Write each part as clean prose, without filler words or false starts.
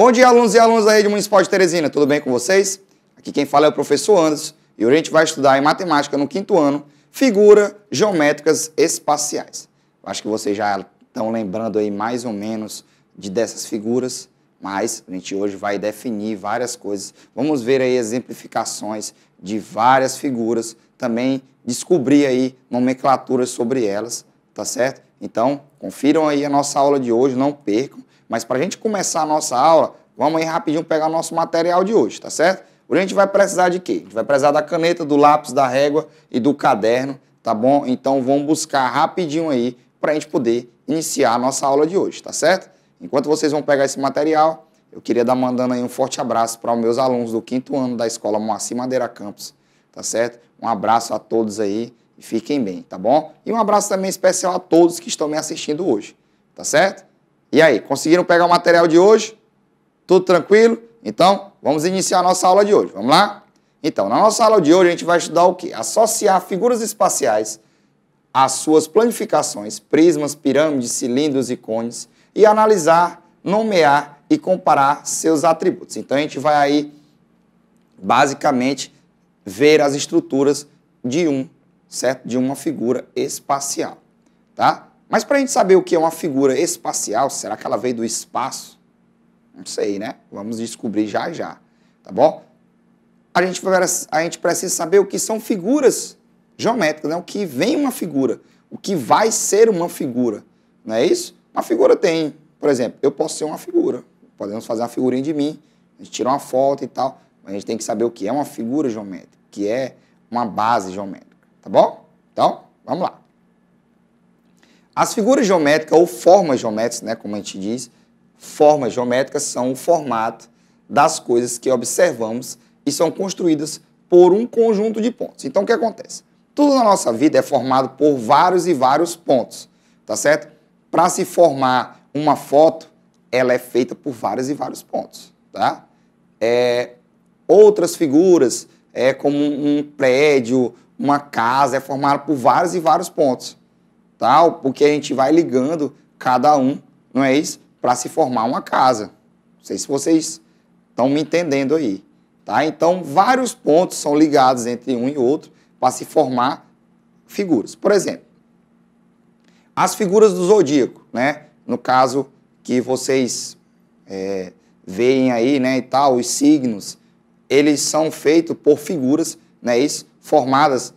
Bom dia, alunos e alunas da Rede Municipal de Teresina, tudo bem com vocês? Aqui quem fala é o professor Anderson e hoje a gente vai estudar em matemática no 5º ano, figuras geométricas espaciais. Eu acho que vocês já estão lembrando aí mais ou menos dessas figuras, mas a gente hoje vai definir várias coisas. Vamos ver aí exemplificações de várias figuras, também descobrir aí nomenclaturas sobre elas, tá certo? Então, confiram aí a nossa aula de hoje, não percam. Mas para a gente começar a nossa aula, vamos aí rapidinho pegar o nosso material de hoje, tá certo? Hoje a gente vai precisar de quê? A gente vai precisar da caneta, do lápis, da régua e do caderno, tá bom? Então vamos buscar rapidinho aí para a gente poder iniciar a nossa aula de hoje, tá certo? Enquanto vocês vão pegar esse material, eu queria dar mandando aí um forte abraço para os meus alunos do 5º ano da Escola Moacir Madeira Campos, tá certo? Um abraço a todos aí e fiquem bem, tá bom? E um abraço também especial a todos que estão me assistindo hoje, tá certo? E aí, conseguiram pegar o material de hoje? Tudo tranquilo? Então, vamos iniciar a nossa aula de hoje. Vamos lá? Então, na nossa aula de hoje, a gente vai estudar o quê? Associar figuras espaciais às suas planificações, prismas, pirâmides, cilindros e cones, e analisar, nomear e comparar seus atributos. Então, a gente vai aí, basicamente, ver as estruturas de certo? De uma figura espacial, tá? Mas para a gente saber o que é uma figura espacial, será que ela veio do espaço? Não sei, né? Vamos descobrir já já, tá bom? A gente precisa saber o que são figuras geométricas, né? O que vem uma figura, o que vai ser uma figura, não é isso? Uma figura tem, por exemplo, eu posso ser uma figura, podemos fazer uma figurinha de mim, a gente tira uma foto e tal, mas a gente tem que saber o que é uma figura geométrica, o que é uma base geométrica, tá bom? Então, vamos lá. As figuras geométricas ou formas geométricas, né, como a gente diz, formas geométricas são o formato das coisas que observamos e são construídas por um conjunto de pontos. Então, o que acontece? Tudo na nossa vida é formado por vários e vários pontos, tá certo? Para se formar uma foto, ela é feita por vários e vários pontos, tá? Outras figuras, como um prédio, uma casa, é formado por vários e vários pontos. Porque a gente vai ligando cada um, não é isso? Para se formar uma casa. Não sei se vocês estão me entendendo aí. Tá? Então, vários pontos são ligados entre um e outro para se formar figuras. Por exemplo, as figuras do zodíaco, né? No caso que vocês veem aí, né, e tal, os signos, eles são feitos por figuras, né, isso? Formadas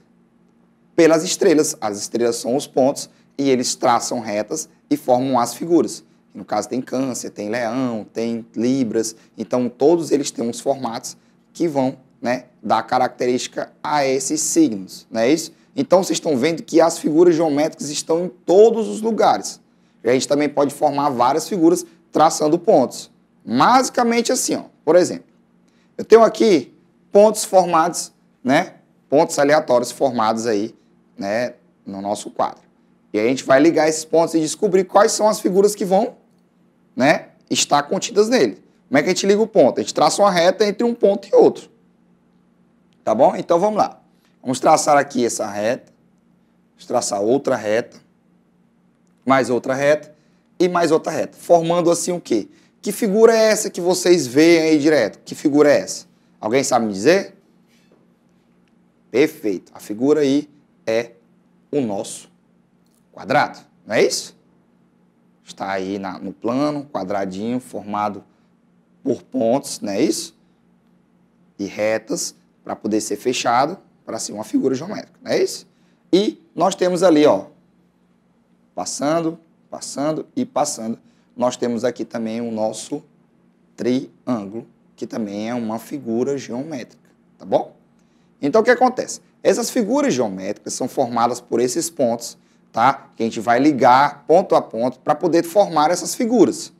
pelas estrelas. As estrelas são os pontos e eles traçam retas e formam as figuras. No caso tem câncer, tem leão, tem libras, então todos eles têm uns formatos que vão, né, dar característica a esses signos, não é isso? Então vocês estão vendo que as figuras geométricas estão em todos os lugares. E a gente também pode formar várias figuras traçando pontos. Basicamente assim, ó, por exemplo, eu tenho aqui pontos formados, né, pontos aleatórios formados aí, né, no nosso quadro. E a gente vai ligar esses pontos e descobrir quais são as figuras que vão, né, estar contidas nele. Como é que a gente liga o ponto? A gente traça uma reta entre um ponto e outro. Tá bom? Então vamos lá. Vamos traçar aqui essa reta. Vamos traçar outra reta. Mais outra reta. E mais outra reta. Formando assim o quê? Que figura é essa que vocês veem aí direto? Que figura é essa? Alguém sabe me dizer? Perfeito. A figura aí é o nosso quadrado, não é isso? Está aí no plano, quadradinho, formado por pontos, não é isso? E retas, para poder ser fechado, para ser uma figura geométrica, não é isso? E nós temos ali, ó, passando, passando e passando. Nós temos aqui também o nosso triângulo, que também é uma figura geométrica, tá bom? Então, o que acontece? Essas figuras geométricas são formadas por esses pontos, tá? Que a gente vai ligar ponto a ponto para poder formar essas figuras,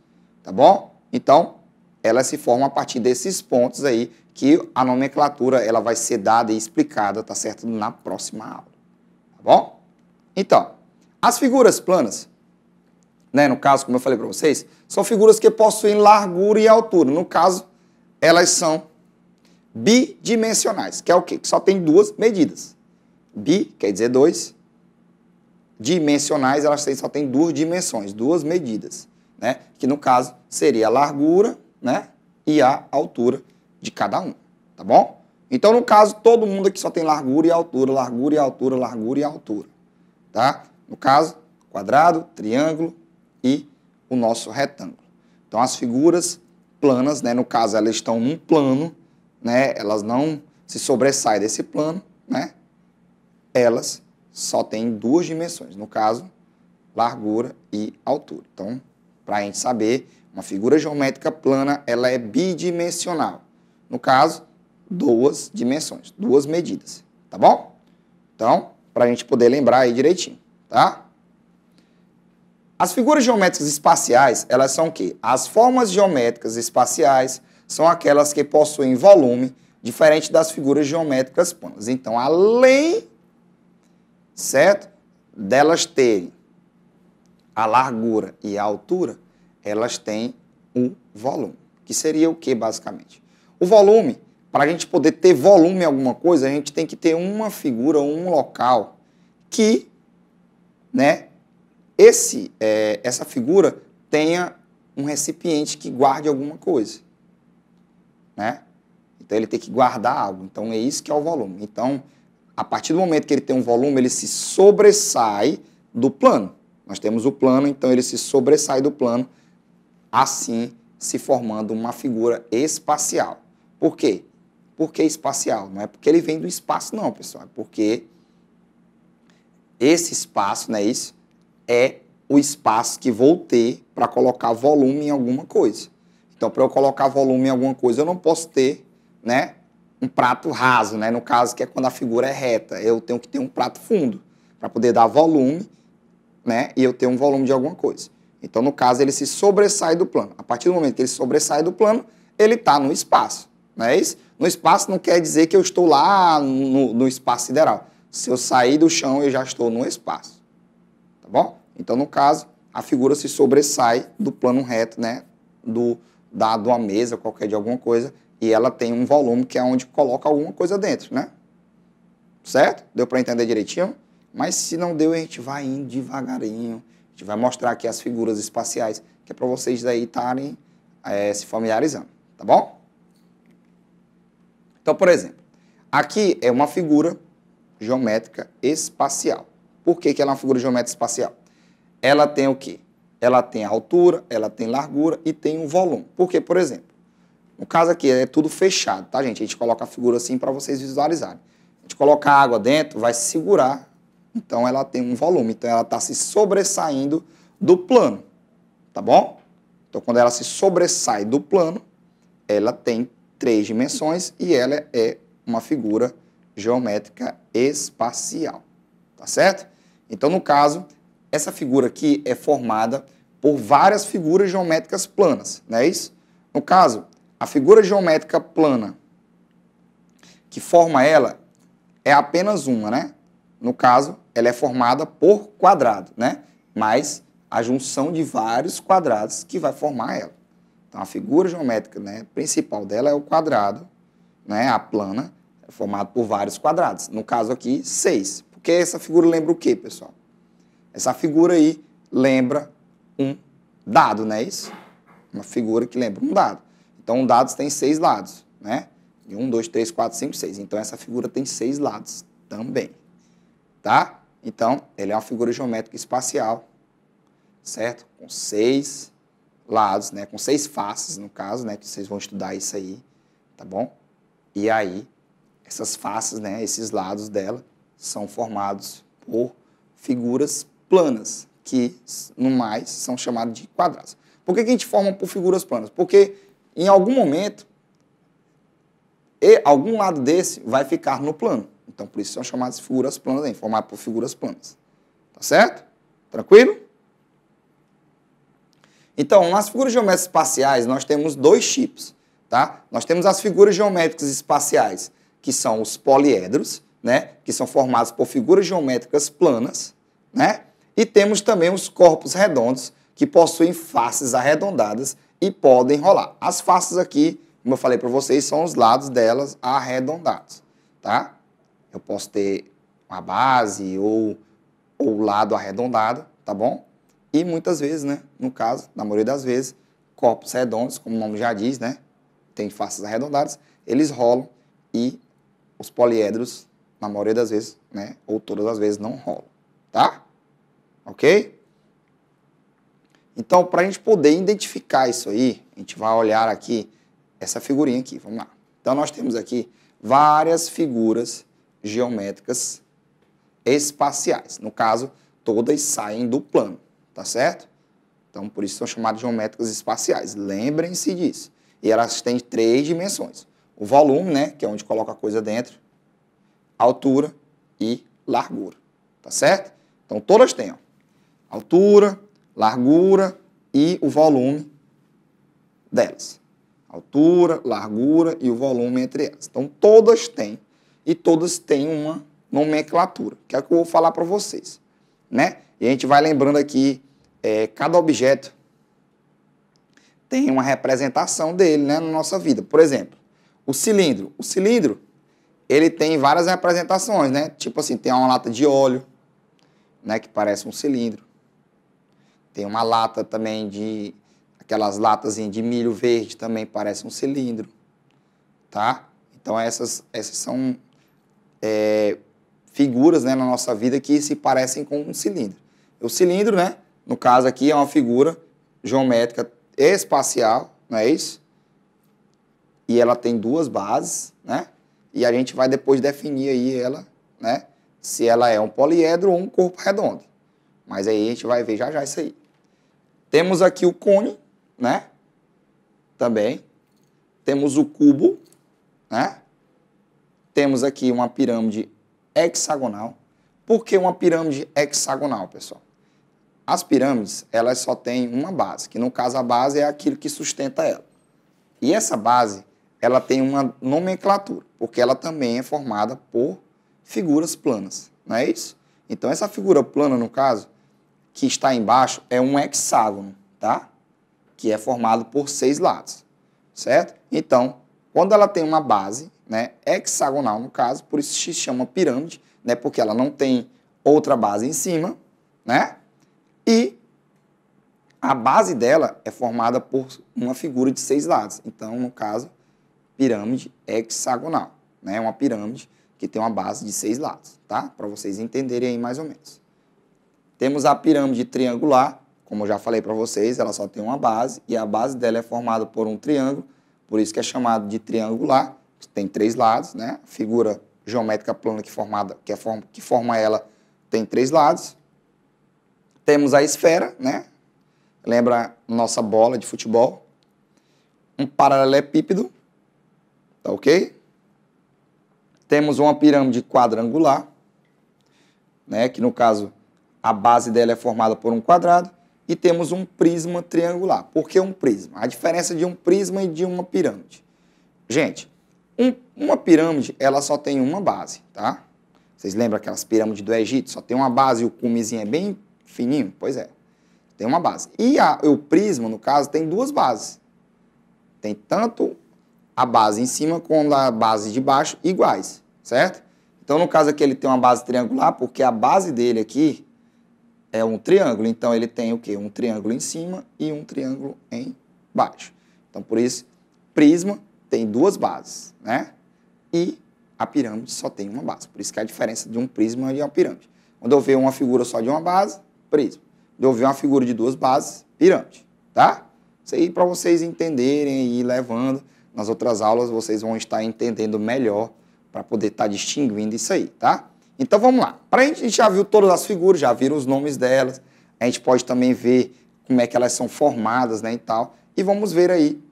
tá bom? Então, elas se formam a partir desses pontos aí, que a nomenclatura ela vai ser dada e explicada, tá certo? Na próxima aula, tá bom? Então, as figuras planas, né, no caso, como eu falei para vocês, são figuras que possuem largura e altura. No caso, elas são bidimensionais, que é o quê? Que só tem duas medidas. Bi quer dizer dois, dimensionais, elas só têm duas dimensões, duas medidas, né? Que no caso seria a largura, né? e a altura de cada um, tá bom? Então, no caso, todo mundo aqui só tem largura e altura, largura e altura, largura e altura, tá? No caso, quadrado, triângulo e o nosso retângulo. Então, as figuras planas, né, no caso, elas estão num plano, né, elas não se sobressaem desse plano, né, elas só têm duas dimensões, no caso, largura e altura. Então, para a gente saber, uma figura geométrica plana, ela é bidimensional. No caso, duas dimensões, duas medidas, tá bom? Então, para a gente poder lembrar aí direitinho, tá? As figuras geométricas espaciais, elas são o quê? As formas geométricas espaciais são aquelas que possuem volume diferente das figuras geométricas planas. Então, além, certo, delas terem a largura e a altura, elas têm um volume, que seria o que, basicamente? O volume, para a gente poder ter volume em alguma coisa, a gente tem que ter uma figura, um local que, né, essa figura tenha um recipiente que guarde alguma coisa, né? Então, ele tem que guardar algo. Então, é isso que é o volume. Então, a partir do momento que ele tem um volume, ele se sobressai do plano. Nós temos o plano, então ele se sobressai do plano, assim se formando uma figura espacial. Por quê? Por que espacial? Não é porque ele vem do espaço, não, pessoal. É porque esse espaço, não é isso? É o espaço que vou ter para colocar volume em alguma coisa. Então, para eu colocar volume em alguma coisa, eu não posso ter, né, um prato raso, né? No caso, que é quando a figura é reta. Eu tenho que ter um prato fundo para poder dar volume, né, e eu ter um volume de alguma coisa. Então, no caso, ele se sobressai do plano. A partir do momento que ele sobressai do plano, ele está no espaço. Não é isso? No espaço não quer dizer que eu estou lá no espaço sideral. Se eu sair do chão, eu já estou no espaço. Tá bom? Então, no caso, a figura se sobressai do plano reto, né, de uma mesa, qualquer de alguma coisa, e ela tem um volume que é onde coloca alguma coisa dentro, né? Certo? Deu para entender direitinho? Mas se não deu, a gente vai indo devagarinho. A gente vai mostrar aqui as figuras espaciais, que é para vocês aí estarem se familiarizando, tá bom? Então, por exemplo, aqui é uma figura geométrica espacial. Por que ela é uma figura geométrica espacial? Ela tem o quê? Ela tem altura, ela tem largura e tem um volume. Por quê? Por exemplo, no caso aqui é tudo fechado, tá, gente? A gente coloca a figura assim para vocês visualizarem. A gente coloca a água dentro, vai segurar. Então, ela tem um volume. Então, ela está se sobressaindo do plano. Tá bom? Então, quando ela se sobressai do plano, ela tem 3 dimensões e ela é uma figura geométrica espacial. Tá certo? Então, no caso, essa figura aqui é formada por várias figuras geométricas planas. Não é isso? No caso, a figura geométrica plana que forma ela é apenas uma, né? No caso, ela é formada por quadrado, né? Mas a junção de vários quadrados que vai formar ela. Então, a figura geométrica, né, principal dela é o quadrado, né? A plana é formada por vários quadrados. No caso aqui, 6. Porque essa figura lembra o quê, pessoal? Essa figura aí lembra um dado, não é isso? Uma figura que lembra um dado. Então, um dado tem 6 lados, né? 1, 2, 3, 4, 5, 6. Então, essa figura tem 6 lados também. Tá? Então, ele é uma figura geométrica espacial, certo? Com 6 lados, né? Com 6 faces, no caso, né? Que vocês vão estudar isso aí, tá bom? E aí, essas faces, né? Esses lados dela são formados por figuras planas, que, no mais, são chamadas de quadrados. Por que a gente forma por figuras planas? Porque, em algum momento, algum lado desse vai ficar no plano. Então, por isso são chamadas de figuras planas, aí, formadas por figuras planas. Tá certo? Tranquilo? Então, nas figuras geométricas espaciais, nós temos 2 tipos. Tá? Nós temos as figuras geométricas espaciais, que são os poliedros, né? Que são formados por figuras geométricas planas, né? E temos também os corpos redondos, que possuem faces arredondadas e podem rolar. As faces aqui, como eu falei para vocês, são os lados delas arredondados. Tá? Eu posso ter uma base ou o lado arredondado, tá bom? E muitas vezes, né, no caso, na maioria das vezes, corpos redondos, como o nome já diz, né, tem faces arredondadas, eles rolam e os poliedros, na maioria das vezes, né, ou todas as vezes, não rolam, tá? Ok? Então, para a gente poder identificar isso aí, a gente vai olhar aqui essa figurinha aqui, vamos lá. Então, nós temos aqui várias figuras geométricas espaciais. No caso, todas saem do plano, tá certo? Então, por isso são chamadas de geométricas espaciais. Lembrem-se disso. E elas têm 3 dimensões. O volume, né, que é onde coloca a coisa dentro, altura e largura, tá certo? Então, todas têm, ó, altura, largura e o volume delas. Altura, largura e o volume entre elas. Então, todas têm, e todas têm uma nomenclatura, que é o que eu vou falar para vocês, né? E a gente vai lembrando aqui, cada objeto tem uma representação dele, né, na nossa vida. Por exemplo, o cilindro. O cilindro, ele tem várias representações, né? Tipo assim, tem uma lata de óleo, né, que parece um cilindro. Tem uma lata também de... aquelas latas de milho verde também parece um cilindro, tá? Então, essas são figuras, né, na nossa vida que se parecem com um cilindro. O cilindro, né, no caso aqui, é uma figura geométrica espacial, não é isso? E ela tem 2 bases, né? E a gente vai depois definir aí ela, né, se ela é um poliedro ou um corpo redondo. Mas aí a gente vai ver já já isso aí. Temos aqui o cone, né? Também. Temos o cubo, né? Temos aqui uma pirâmide hexagonal. Por que uma pirâmide hexagonal, pessoal? As pirâmides, elas só têm uma base, que no caso a base é aquilo que sustenta ela. E essa base, ela tem uma nomenclatura, porque ela também é formada por figuras planas, não é isso? Então, essa figura plana, no caso, que está embaixo, é um hexágono, tá? Que é formado por 6 lados, certo? Então, quando ela tem uma base, né, hexagonal no caso, por isso se chama pirâmide, né, porque ela não tem outra base em cima, né? E a base dela é formada por uma figura de 6 lados. Então, no caso, pirâmide hexagonal, né? Uma pirâmide que tem uma base de 6 lados, tá? Para vocês entenderem aí mais ou menos. Temos a pirâmide triangular, como eu já falei para vocês, ela só tem uma base, e a base dela é formada por um triângulo, por isso que é chamado de triangular, tem 3 lados, né? A figura geométrica plana que forma ela tem 3 lados. Temos a esfera, né? Lembra nossa bola de futebol. Um paralelepípedo, tá ok? Temos uma pirâmide quadrangular, né? Que no caso a base dela é formada por um quadrado. E temos um prisma triangular. Por que um prisma? A diferença de um prisma e de uma pirâmide. Gente, uma pirâmide, ela só tem uma base, tá? Vocês lembram aquelas pirâmides do Egito? Só tem uma base e o cumezinho é bem fininho? Pois é, tem uma base. E o prisma, no caso, tem 2 bases. Tem tanto a base em cima como a base de baixo iguais, certo? Então, no caso aqui, ele tem uma base triangular, porque a base dele aqui é um triângulo, então ele tem o quê? Um triângulo em cima e um triângulo embaixo. Então, por isso, prisma tem 2 bases, né? E a pirâmide só tem uma base. Por isso que é a diferença de um prisma e uma pirâmide. Quando eu ver uma figura só de uma base, prisma. Quando eu ver uma figura de 2 bases, pirâmide, tá? Isso aí para vocês entenderem e ir levando. Nas outras aulas, vocês vão estar entendendo melhor para poder estar distinguindo isso aí, tá? Então, vamos lá. A gente já viu todas as figuras, já viram os nomes delas. A gente pode também ver como é que elas são formadas, né, e tal. E vamos ver aí,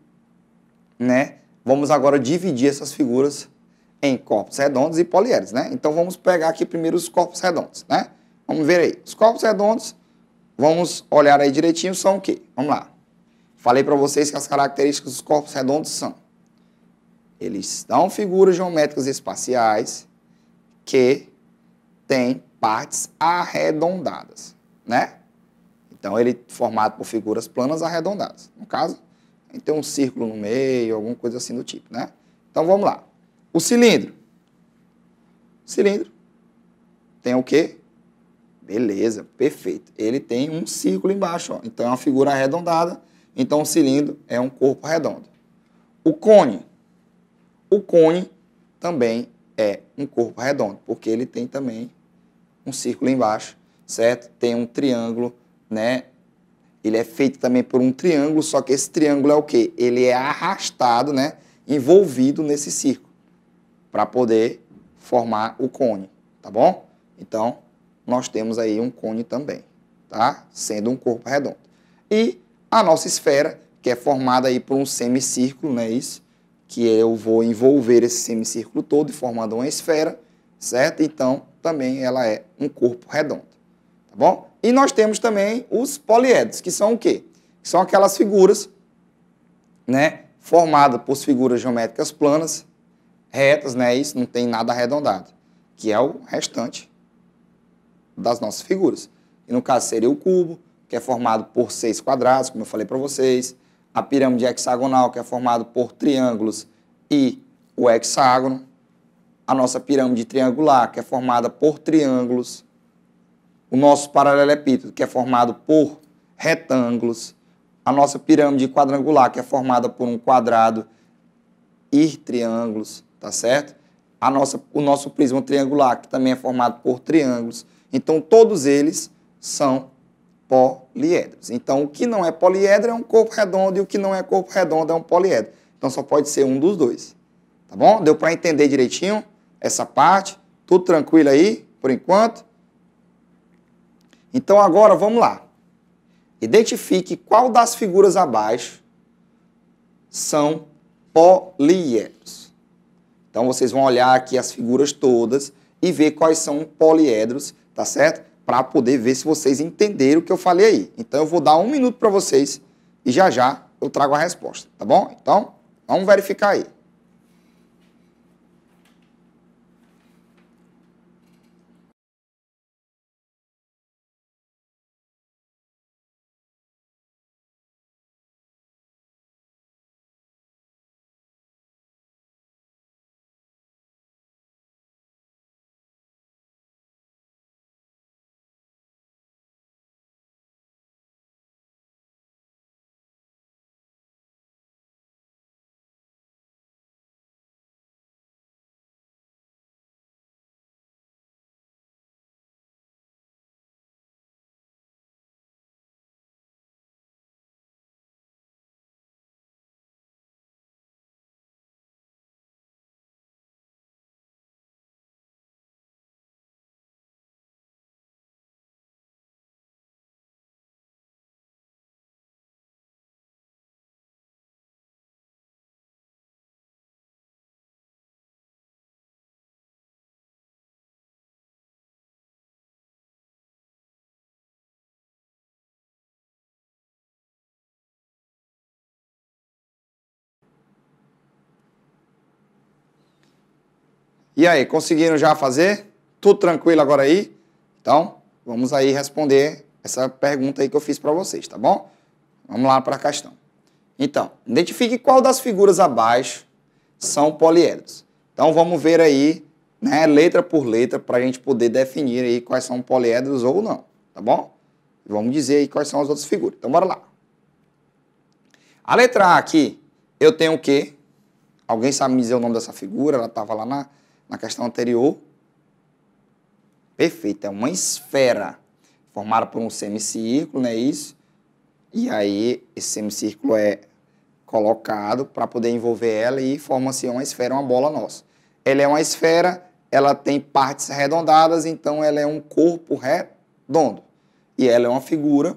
né? Vamos agora dividir essas figuras em corpos redondos e poliedros, né? Então, vamos pegar aqui primeiro os corpos redondos, né? Vamos ver aí. Os corpos redondos, vamos olhar aí direitinho, são o quê? Vamos lá. Falei para vocês que as características dos corpos redondos são: eles são figuras geométricas espaciais que têm partes arredondadas, né? Então, ele é formado por figuras planas arredondadas. No caso, a gente tem um círculo no meio, alguma coisa assim do tipo, né? Então, vamos lá. O cilindro. O cilindro tem o quê? Beleza, perfeito. Ele tem um círculo embaixo, ó. Então, é uma figura arredondada. Então, o cilindro é um corpo redondo. O cone. O cone também é um corpo redondo, porque ele tem também um círculo embaixo, certo? Tem um triângulo, né? Ele é feito também por um triângulo, só que esse triângulo é o quê? Ele é arrastado, né? Envolvido nesse círculo, para poder formar o cone, tá bom? Então, nós temos aí um cone também, tá? Sendo um corpo redondo. E a nossa esfera, que é formada aí por um semicírculo, né? Isso, que eu vou envolver esse semicírculo todo e formando uma esfera, certo? Então, também ela é um corpo redondo, tá bom? E nós temos também os poliedros, que são o quê? Que são aquelas figuras, né? Formadas por figuras geométricas planas, retas, né? Isso não tem nada arredondado, que é o restante das nossas figuras. E no caso seria o cubo, que é formado por 6 quadrados, como eu falei para vocês. A pirâmide hexagonal, que é formado por triângulos e o hexágono. A nossa pirâmide triangular, que é formada por triângulos. O nosso paralelepípedo, que é formado por retângulos. A nossa pirâmide quadrangular, que é formada por um quadrado e triângulos, tá certo? O nosso prisma triangular, que também é formado por triângulos. Então, todos eles são poliedros. Então, o que não é poliedro é um corpo redondo e o que não é corpo redondo é um poliedro. Então, só pode ser um dos dois. Tá bom? Deu para entender direitinho essa parte? Tudo tranquilo aí, por enquanto? Então, agora, vamos lá. Identifique qual das figuras abaixo são poliedros. Então, vocês vão olhar aqui as figuras todas e ver quais são poliedros, tá certo? Para poder ver se vocês entenderam o que eu falei aí. Então, eu vou dar 1 minuto para vocês e já já eu trago a resposta, tá bom? Então, vamos verificar aí. E aí, conseguiram já fazer? Tudo tranquilo agora aí? Então, vamos aí responder essa pergunta aí que eu fiz para vocês, tá bom? Vamos lá para a questão. Então, identifique qual das figuras abaixo são poliedros. Então, vamos ver aí, né, letra por letra, para a gente poder definir aí quais são poliedros ou não, tá bom? Vamos dizer aí quais são as outras figuras. Então, bora lá. A letra A aqui, eu tenho o quê? Alguém sabe me dizer o nome dessa figura? Ela estava lá na questão anterior. Perfeito, é uma esfera formada por um semicírculo, não é isso? E aí, esse semicírculo é colocado para poder envolver ela e forma-se uma esfera, uma bola nossa. Ela é uma esfera, ela tem partes arredondadas, então ela é um corpo redondo. E ela é uma figura,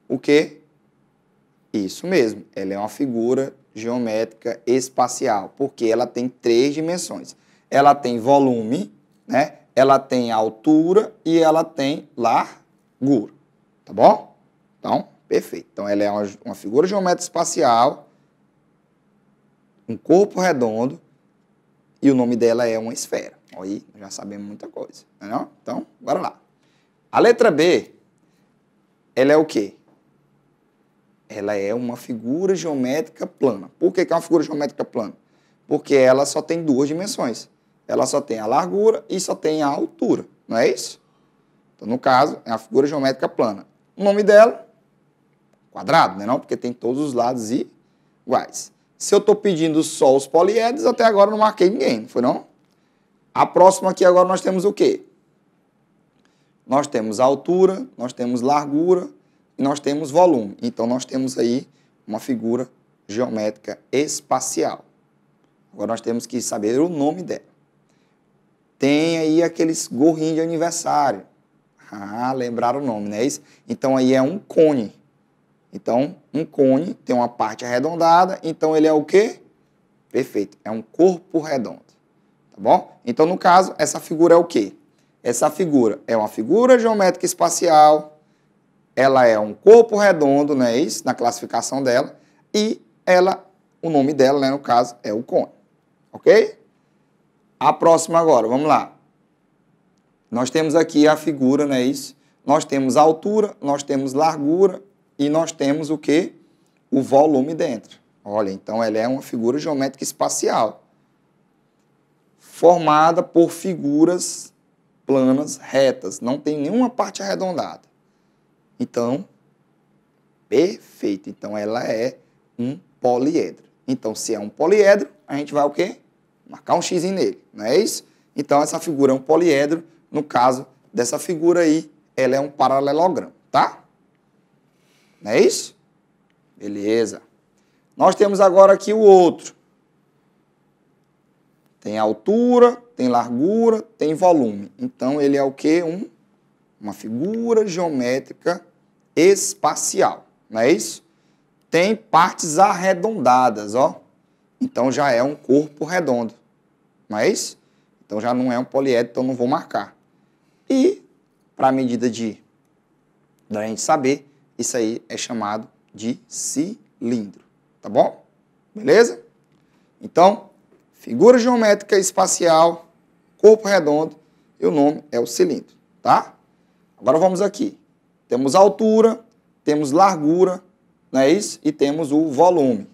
o quê? Isso mesmo, ela é uma figura geométrica espacial, porque ela tem 3 dimensões. Ela tem volume, né? Ela tem altura e ela tem largura, tá bom? Então, perfeito. Então, ela é uma figura geométrica espacial, um corpo redondo e o nome dela é uma esfera. Aí, já sabemos muita coisa, não é? Então, bora lá. A letra B, ela é o quê? Ela é uma figura geométrica plana. Por que é uma figura geométrica plana? Porque ela só tem 2 dimensões. Ela só tem a largura e só tem a altura, não é isso? Então, no caso, é uma figura geométrica plana. O nome dela, quadrado, né? Não? Porque tem todos os lados iguais, Se eu estou pedindo só os poliedros, até agora eu não marquei ninguém, não foi não? A próxima aqui agora nós temos o quê? Nós temos altura, nós temos largura e nós temos volume. Então, nós temos aí uma figura geométrica espacial. Agora, nós temos que saber o nome dela. Tem aí aqueles gorrinhos de aniversário. Ah, lembraram o nome, não é isso? Então, aí é um cone. Então, um cone tem uma parte arredondada. Então, ele é o quê? Perfeito. É um corpo redondo. Tá bom? Então, no caso, essa figura é o quê? Essa figura é uma figura geométrica espacial, ela é um corpo redondo, não é isso? Na classificação dela, e ela, o nome dela, né, no caso, é o cone. Ok? A próxima agora, vamos lá. Nós temos aqui a figura, não é isso? Nós temos altura, nós temos largura e nós temos o quê? O volume dentro. Olha, então ela é uma figura geométrica espacial, formada por figuras planas, retas, não tem nenhuma parte arredondada. Então, perfeito. Então, ela é um poliedro. Então, se é um poliedro, a gente vai o quê? Marcar um x nele, não é isso? Então, essa figura é um poliedro. No caso dessa figura aí, ela é um paralelogramo, tá? Não é isso? Beleza. Nós temos agora aqui o outro. Tem altura, tem largura, tem volume. Então, ele é o quê? Uma figura geométrica espacial, não é isso? Tem partes arredondadas, ó. Então, já é um corpo redondo, não é isso? Então, já não é um poliedro, então não vou marcar. E, para a medida da gente saber, isso aí é chamado de cilindro, tá bom? Beleza? Então, figura geométrica espacial, corpo redondo, e o nome é o cilindro, tá? Agora vamos aqui. Temos altura, temos largura, não é isso? E temos o volume.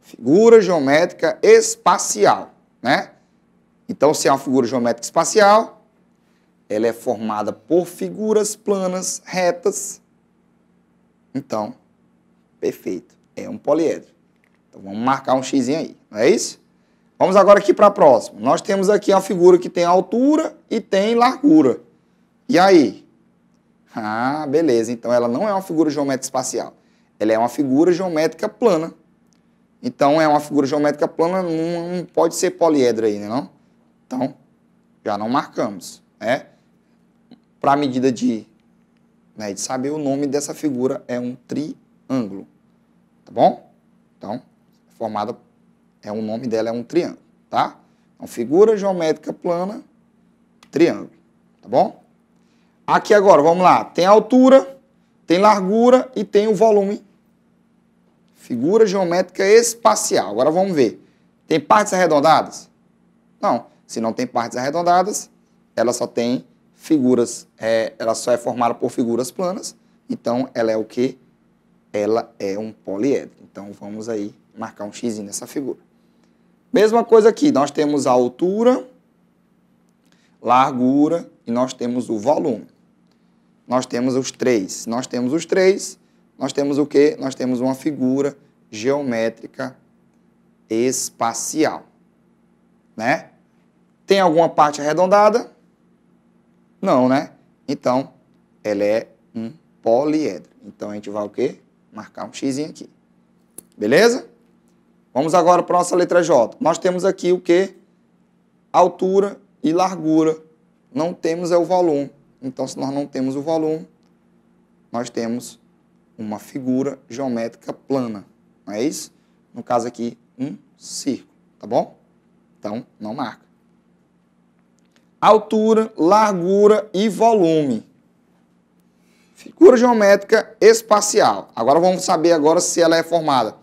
Figura geométrica espacial, né? Então, se é uma figura geométrica espacial, ela é formada por figuras planas, retas. Então, perfeito. É um poliedro. Então, vamos marcar um x aí, não é isso? Vamos agora aqui para a próxima. Nós temos aqui uma figura que tem altura e tem largura. E aí? Ah, beleza. Então, ela não é uma figura geométrica espacial. Ela é uma figura geométrica plana. Então, é uma figura geométrica plana, não pode ser poliedro aí, né, não? Então, já não marcamos, né? Para a medida de saber o nome dessa figura, é um triângulo. Tá bom? Então, formada... o nome dela é um triângulo, tá? Então, figura geométrica plana, triângulo, tá bom? Aqui agora, vamos lá, tem altura, tem largura e tem o volume. Figura geométrica espacial. Agora vamos ver. Tem partes arredondadas? Não. Se não tem partes arredondadas, ela só tem figuras, ela só é formada por figuras planas, então ela é o quê? Ela é um poliedro. Então, vamos aí marcar um x nessa figura. Mesma coisa aqui, nós temos a altura, largura e nós temos o volume. Nós temos os três. Nós temos os três, nós temos o quê? Nós temos uma figura geométrica espacial, né? Tem alguma parte arredondada? Não, né? Então, ela é um poliedro. Então, a gente vai o quê? Marcar um x aqui. Beleza? Vamos agora para a nossa letra J. Nós temos aqui o quê? Altura e largura. Não temos o volume. Então, se nós não temos o volume, nós temos uma figura geométrica plana. Não é isso? No caso aqui, um círculo. Tá bom? Então, não marca. Altura, largura e volume. Figura geométrica espacial. Agora vamos saber agora se ela é formada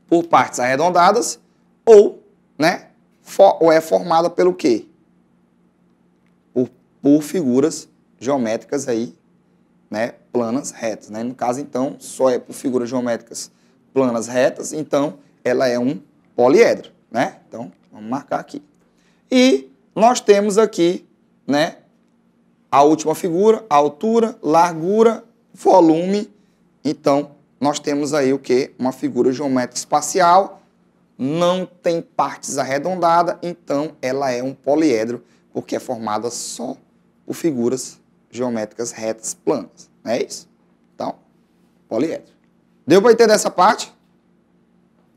por partes arredondadas ou, né, ou é formada pelo quê? Por figuras geométricas aí, né, planas retas, né? No caso, então, só é por figuras geométricas planas retas, então ela é um poliedro, né? Então, vamos marcar aqui. E nós temos aqui, né, a última figura, altura, largura, volume. Então, nós temos aí o quê? Uma figura geométrica espacial, não tem partes arredondadas, então ela é um poliedro, porque é formada só por figuras geométricas retas planas. Não é isso? Então, poliedro. Deu para entender essa parte?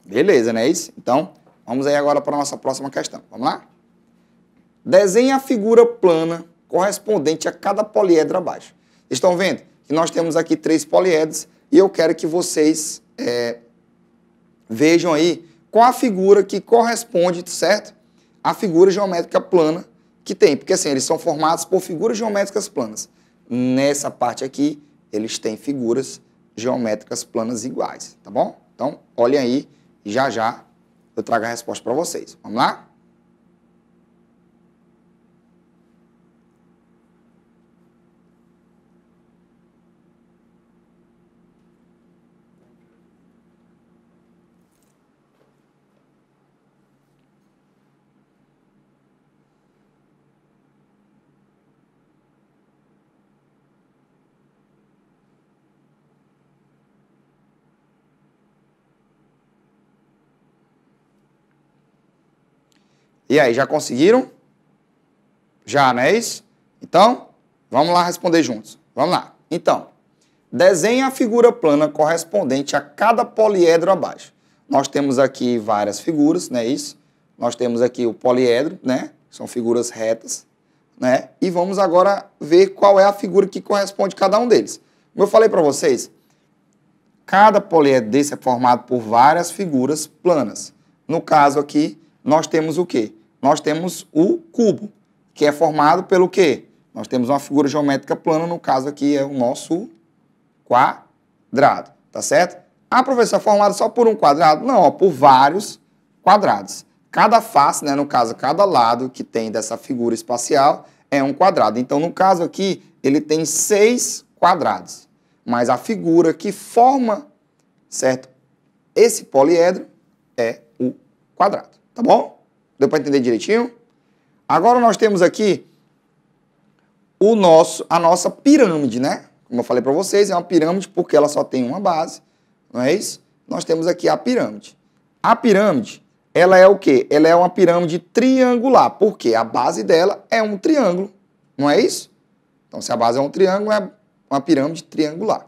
Beleza, não é isso? Então, vamos aí agora para a nossa próxima questão. Vamos lá? Desenhe a figura plana correspondente a cada poliedro abaixo. Estão vendo que nós temos aqui 3 poliedros e eu quero que vocês vejam aí qual a figura que corresponde, certo? A figura geométrica plana que tem. Porque assim, eles são formados por figuras geométricas planas. Nessa parte aqui, eles têm figuras geométricas planas iguais, tá bom? Então, olhem aí e já já eu trago a resposta para vocês. Vamos lá? E aí, já conseguiram? Já, não é isso? Então, vamos lá responder juntos. Vamos lá. Então, desenhe a figura plana correspondente a cada poliedro abaixo. Nós temos aqui várias figuras, não é isso? Nós temos aqui o poliedro, né? São figuras retas, né? E vamos agora ver qual é a figura que corresponde a cada um deles. Como eu falei para vocês, cada poliedro desse é formado por várias figuras planas. No caso aqui, nós temos o quê? Nós temos o cubo, que é formado pelo quê? Nós temos uma figura geométrica plana, no caso aqui é o nosso quadrado, tá certo? Ah, professor, é formado só por um quadrado? Não, ó, por vários quadrados. Cada face, né, no caso, cada lado que tem dessa figura espacial é um quadrado. Então, no caso aqui, ele tem 6 quadrados. Mas a figura que forma, certo, esse poliedro é o quadrado, tá bom? Deu para entender direitinho? Agora nós temos aqui a nossa pirâmide, né? Como eu falei para vocês, é uma pirâmide porque ela só tem uma base, não é isso? Nós temos aqui a pirâmide. A pirâmide, ela é o quê? Ela é uma pirâmide triangular, porque a base dela é um triângulo, não é isso? Então, se a base é um triângulo, é uma pirâmide triangular.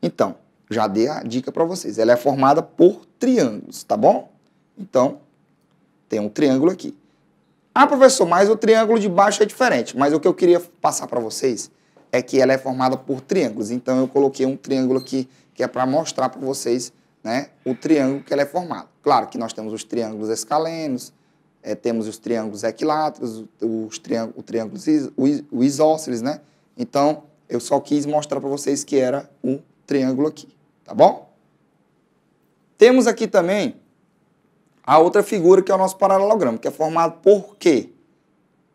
Então, já dei a dica para vocês. Ela é formada por triângulos, tá bom? Então, tem um triângulo aqui. Ah, professor, mas o triângulo de baixo é diferente. Mas o que eu queria passar para vocês é que ela é formada por triângulos. Então, eu coloquei um triângulo aqui, que é para mostrar para vocês, né, o triângulo que ela é formada. Claro que nós temos os triângulos escalenos, temos os triângulos equiláteros, o isósceles, né? Então, eu só quis mostrar para vocês que era um triângulo aqui, tá bom? Temos aqui também a outra figura que é o nosso paralelogramo, que é formado por quê?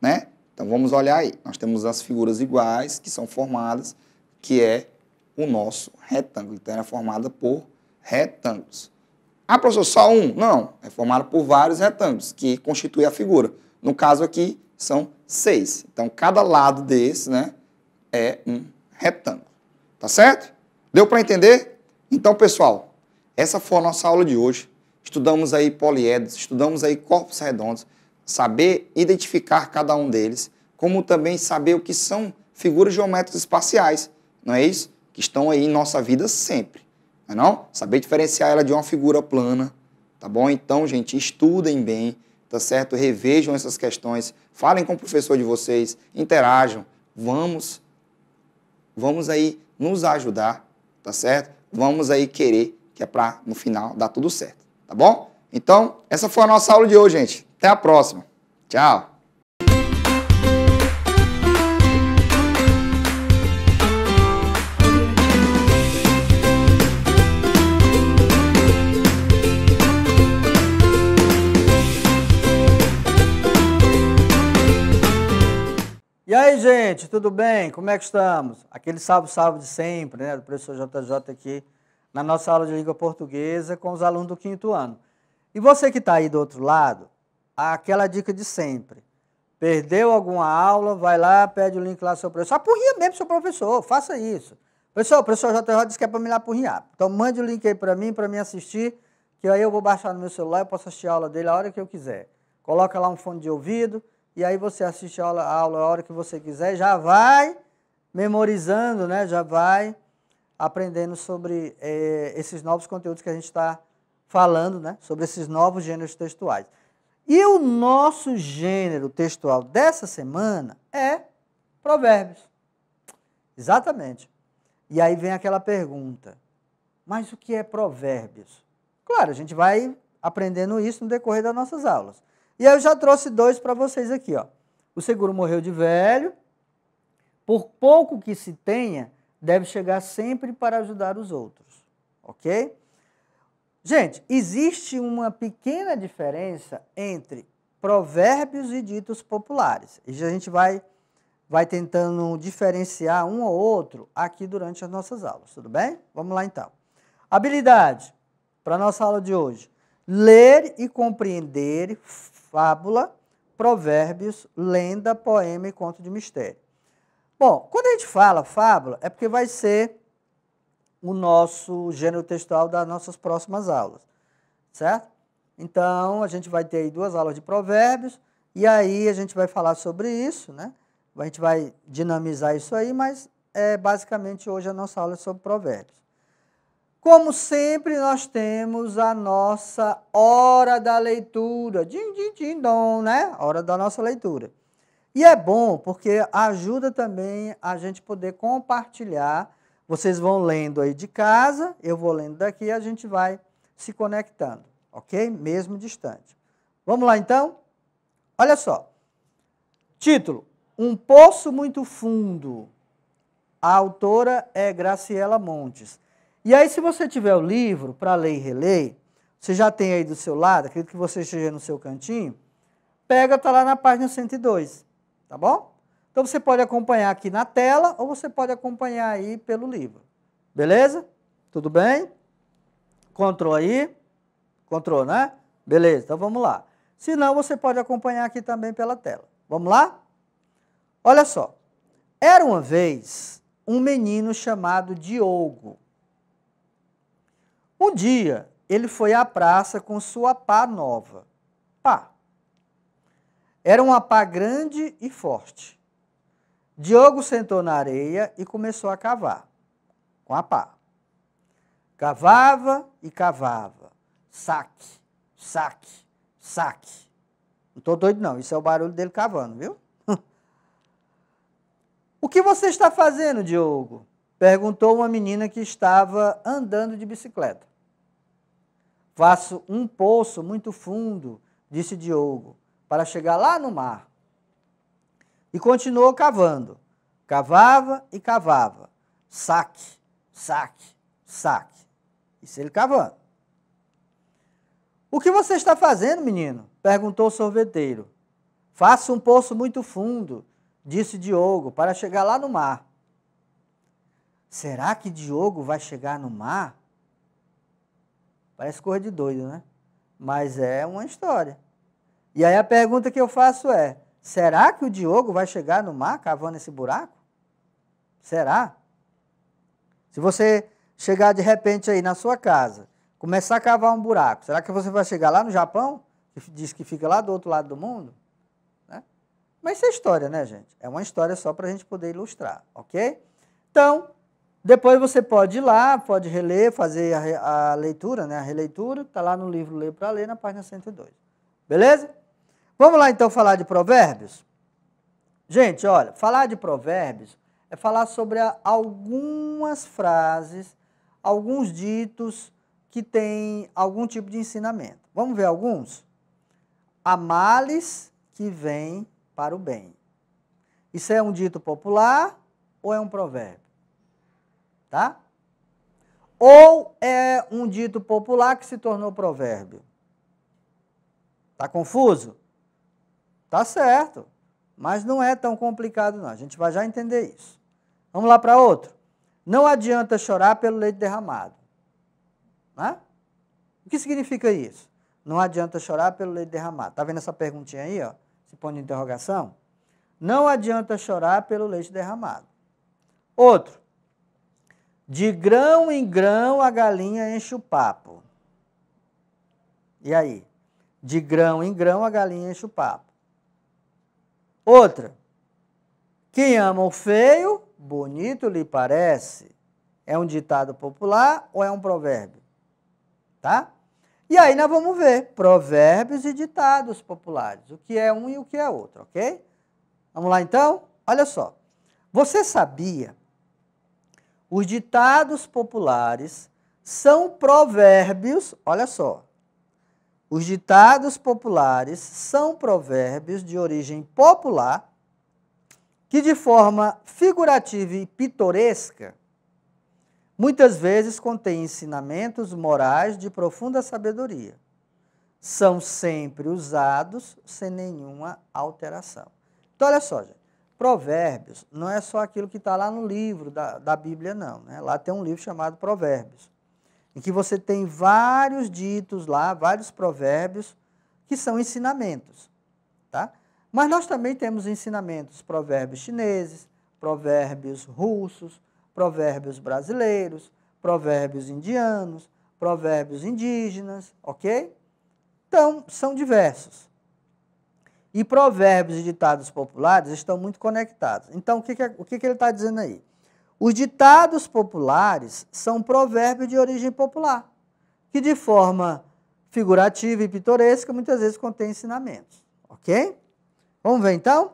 Né? Então, vamos olhar aí. Nós temos as figuras iguais que são formadas, que é o nosso retângulo. Então, ela é formada por retângulos. Ah, professor, só um? Não, é formado por vários retângulos, que constituem a figura. No caso aqui, são 6. Então, cada lado desse, né, é um retângulo. Tá certo? Deu para entender? Então, pessoal, essa foi a nossa aula de hoje. Estudamos aí poliedros, estudamos aí corpos redondos, saber identificar cada um deles, como também saber o que são figuras geométricas espaciais, não é isso? Que estão aí em nossa vida sempre, não é não? Saber diferenciar ela de uma figura plana, tá bom? Então, gente, estudem bem, tá certo? Revejam essas questões, falem com o professor de vocês, interajam, vamos aí nos ajudar, tá certo? Vamos aí querer, que é para, no final, dar tudo certo. Tá bom? Então, essa foi a nossa aula de hoje, gente. Até a próxima. Tchau. E aí, gente, tudo bem? Como é que estamos? Aquele salve de sempre, né? Do professor JJ aqui na nossa aula de língua portuguesa com os alunos do 5º ano. E você que está aí do outro lado, aquela dica de sempre. Perdeu alguma aula, vai lá, pede o link lá do seu professor. Apurrinha mesmo seu professor, faça isso. Pessoal, o professor JJ disse que é para me lá pro RIAP. Então, mande o link aí para mim assistir, que aí eu vou baixar no meu celular, eu posso assistir a aula dele a hora que eu quiser. Coloca lá um fone de ouvido, e aí você assiste a aula a hora que você quiser, já vai memorizando, né? Já vai aprendendo sobre esses novos conteúdos que a gente está falando, né? Sobre esses novos gêneros textuais. E o nosso gênero textual dessa semana é provérbios. Exatamente. E aí vem aquela pergunta, mas o que é provérbios? Claro, a gente vai aprendendo isso no decorrer das nossas aulas. E aí eu já trouxe 2 para vocês aqui, ó. O seguro morreu de velho, por pouco que se tenha, deve chegar sempre para ajudar os outros, ok? Gente, existe uma pequena diferença entre provérbios e ditos populares. E a gente vai tentando diferenciar um ou outro aqui durante as nossas aulas, tudo bem? Vamos lá então. Habilidade, para a nossa aula de hoje. Ler e compreender fábula, provérbios, lenda, poema e conto de mistério. Bom, quando a gente fala fábula, é porque vai ser o nosso gênero textual das nossas próximas aulas, certo? Então, a gente vai ter aí 2 aulas de provérbios, e aí a gente vai falar sobre isso, né? A gente vai dinamizar isso aí, mas basicamente hoje a nossa aula é sobre provérbios. Como sempre, nós temos a nossa hora da leitura. Din, din, din, dom, né? Hora da nossa leitura. E é bom porque ajuda também a gente poder compartilhar. Vocês vão lendo aí de casa, eu vou lendo daqui e a gente vai se conectando, ok? Mesmo distante. Vamos lá então? Olha só. Título. Um Poço Muito Fundo. A autora é Graciela Montes. E aí, se você tiver o livro para ler e reler, você já tem aí do seu lado, acredito que você esteja no seu cantinho, pega, está lá na página 102, tá bom? Então, você pode acompanhar aqui na tela ou você pode acompanhar aí pelo livro. Beleza? Tudo bem? Encontrou aí? Encontrou, né? Beleza, então vamos lá. Se não, você pode acompanhar aqui também pela tela. Vamos lá? Olha só. Era uma vez um menino chamado Diogo. Um dia, ele foi à praça com sua pá nova. Pá. Era uma pá grande e forte. Diogo sentou na areia e começou a cavar com a pá. Cavava e cavava. Saque, saque, saque. Não estou doido não, isso é o barulho dele cavando, viu? O que você está fazendo, Diogo? Perguntou uma menina que estava andando de bicicleta. Faço um poço muito fundo, disse Diogo, para chegar lá no mar. E continuou cavando. Cavava e cavava. Saque, saque, saque. Isso ele cavando. O que você está fazendo, menino? Perguntou o sorveteiro. Faço um poço muito fundo, disse Diogo, para chegar lá no mar. Será que Diogo vai chegar no mar? Parece coisa de doido, né? Mas é uma história. E aí a pergunta que eu faço é, será que o Diogo vai chegar no mar cavando esse buraco? Será? Se você chegar de repente aí na sua casa, começar a cavar um buraco, será que você vai chegar lá no Japão, que diz que fica lá do outro lado do mundo? Né? Mas isso é história, né, gente? É uma história só para a gente poder ilustrar, ok? Então, depois você pode ir lá, pode reler, fazer a leitura, né? A releitura, está lá no livro Ler para Ler, na página 102. Beleza? Vamos lá, então, falar de provérbios? Gente, olha, falar de provérbios é falar sobre algumas frases, alguns ditos que têm algum tipo de ensinamento. Vamos ver alguns? Há males que vêm para o bem. Isso é um dito popular ou é um provérbio? Tá? Ou é um dito popular que se tornou provérbio? Tá confuso? Tá certo, mas não é tão complicado não, a gente vai já entender isso. Vamos lá para outro. Não adianta chorar pelo leite derramado. Né? O que significa isso? Não adianta chorar pelo leite derramado. Tá vendo essa perguntinha aí, ó? Esse ponto de interrogação? Não adianta chorar pelo leite derramado. Outro. De grão em grão a galinha enche o papo. E aí? De grão em grão a galinha enche o papo. Outra. Quem ama o feio, bonito lhe parece. É um ditado popular ou é um provérbio? Tá? E aí nós vamos ver provérbios e ditados populares. O que é um e o que é outro, ok? Vamos lá então? Olha só. Você sabia? Os ditados populares são provérbios, olha só. Os ditados populares são provérbios de origem popular que de forma figurativa e pitoresca muitas vezes contêm ensinamentos morais de profunda sabedoria. São sempre usados sem nenhuma alteração. Então, olha só, gente. Provérbios não é só aquilo que está lá no livro da Bíblia, não. Né? Lá tem um livro chamado Provérbios, em que você tem vários ditos lá, vários provérbios, que são ensinamentos. Tá? Mas nós também temos ensinamentos, provérbios chineses, provérbios russos, provérbios brasileiros, provérbios indianos, provérbios indígenas, ok? Então, são diversos. E provérbios e ditados populares estão muito conectados. Então, o que ele está dizendo aí? Os ditados populares são provérbios de origem popular, que de forma figurativa e pitoresca muitas vezes contêm ensinamentos, ok? Vamos ver então?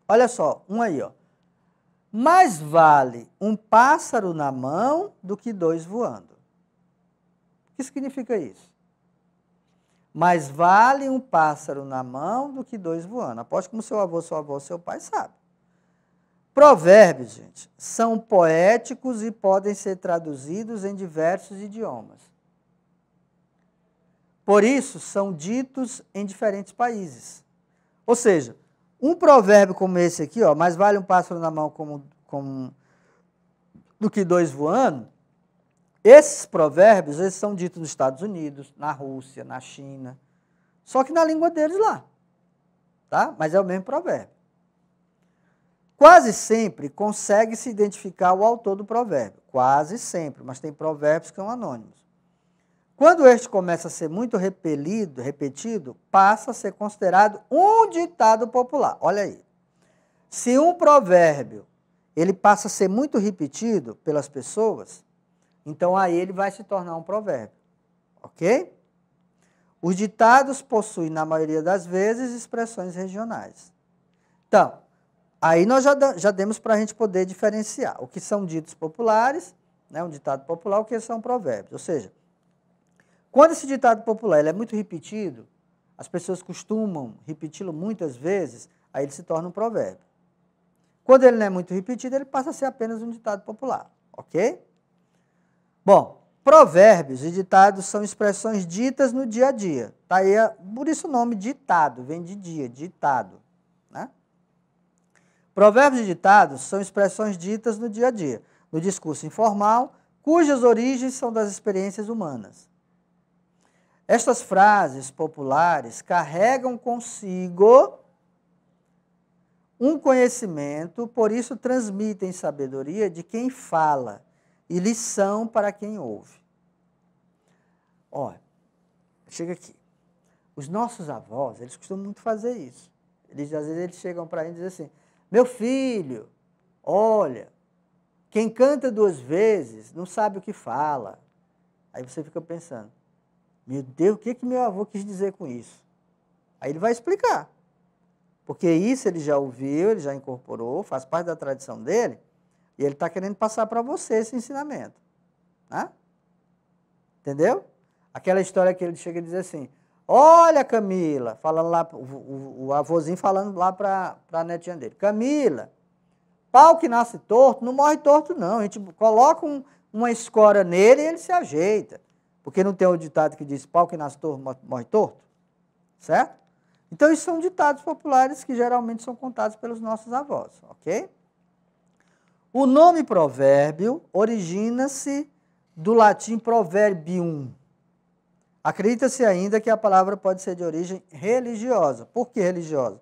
Olha só, um aí, ó. Mais vale um pássaro na mão do que dois voando. O que significa isso? Mais vale um pássaro na mão do que dois voando. Aposto como seu avô, sua avó, seu pai sabe. Provérbios, gente, são poéticos e podem ser traduzidos em diversos idiomas. Por isso, são ditos em diferentes países. Ou seja, um provérbio como esse aqui, ó, mais vale um pássaro na mão do que dois voando, esses provérbios eles são ditos nos Estados Unidos, na Rússia, na China, só que na língua deles lá. Tá? Mas é o mesmo provérbio. Quase sempre consegue-se identificar o autor do provérbio. Quase sempre, mas tem provérbios que são anônimos. Quando este começa a ser muito repetido, passa a ser considerado um ditado popular. Olha aí. Se um provérbio ele passa a ser muito repetido pelas pessoas, então aí ele vai se tornar um provérbio. Ok? Os ditados possuem, na maioria das vezes, expressões regionais. Então, aí nós já demos para a gente poder diferenciar o que são ditos populares, né, um ditado popular, o que são provérbios. Ou seja, quando esse ditado popular ele é muito repetido, as pessoas costumam repeti-lo muitas vezes, aí ele se torna um provérbio. Quando ele não é muito repetido, ele passa a ser apenas um ditado popular. Ok? Bom, provérbios e ditados são expressões ditas no dia a dia. Tá aí, por isso o nome ditado, vem de dia, ditado. Né? Provérbios e ditados são expressões ditas no dia a dia, no discurso informal, cujas origens são das experiências humanas. Estas frases populares carregam consigo um conhecimento, por isso transmitem sabedoria de quem fala e lição para quem ouve. Olha, chega aqui. Os nossos avós, eles costumam muito fazer isso. Às vezes eles chegam para a gente e dizem assim, meu filho, olha, quem canta duas vezes não sabe o que fala. Aí você fica pensando, meu Deus, o que meu avô quis dizer com isso? Aí ele vai explicar. Porque isso ele já ouviu, ele já incorporou, faz parte da tradição dele, e ele está querendo passar para você esse ensinamento. Né? Entendeu? Aquela história que ele chega e diz assim, olha Camila, falando lá, o avôzinho falando lá para a netinha dele, Camila, pau que nasce torto, não morre torto não, a gente coloca uma escora nele e ele se ajeita. Porque não tem o ditado que diz, pau que nasce torto, morre torto? Certo? Então, isso são ditados populares que geralmente são contados pelos nossos avós, ok? O nome provérbio origina-se do latim proverbium. Acredita-se ainda que a palavra pode ser de origem religiosa. Por que religiosa?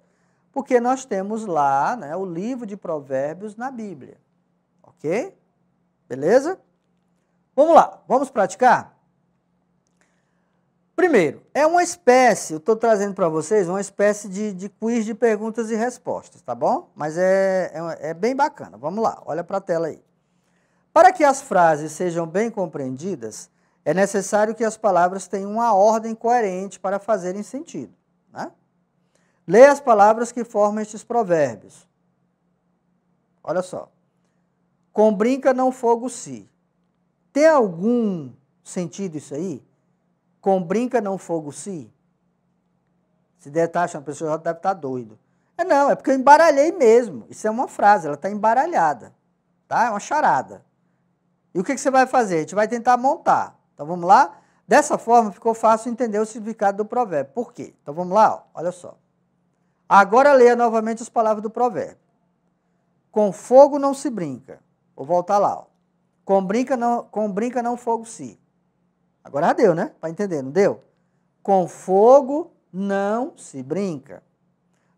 Porque nós temos lá, né, o livro de provérbios na Bíblia, ok? Beleza? Vamos lá, vamos praticar? Primeiro, é uma espécie, eu estou trazendo para vocês uma espécie de quiz de perguntas e respostas, tá bom? Mas é bem bacana. Vamos lá, olha para a tela aí. Para que as frases sejam bem compreendidas, é necessário que as palavras tenham uma ordem coerente para fazerem sentido, né? Leia as palavras que formam estes provérbios. Olha só. Com brinca não fogo se. Tem algum sentido isso aí? Com brinca não fogo se? Se der taxa, a pessoa já deve estar doido. Não, é porque eu embaralhei mesmo. Isso é uma frase, ela está embaralhada. Tá? É uma charada. E o que você vai fazer? A gente vai tentar montar. Então vamos lá? Dessa forma ficou fácil entender o significado do provérbio. Por quê? Então vamos lá, ó. Olha só. Agora leia novamente as palavras do provérbio. Com fogo não se brinca. Vou voltar lá, ó. Com brinca não fogo se. Agora já deu, né? Para entender, não deu? Com fogo não se brinca.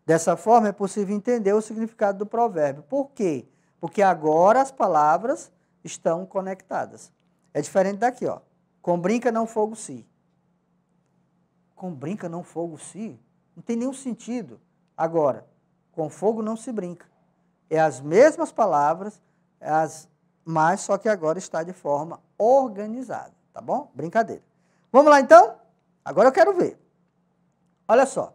Dessa forma é possível entender o significado do provérbio. Por quê? Porque agora as palavras estão conectadas. É diferente daqui, ó. Com brinca não fogo se. Com brinca não fogo se? Não tem nenhum sentido. Agora, com fogo não se brinca. É as mesmas palavras, mas só que agora está de forma organizada, tá bom? Brincadeira. Vamos lá então? Agora eu quero ver. Olha só.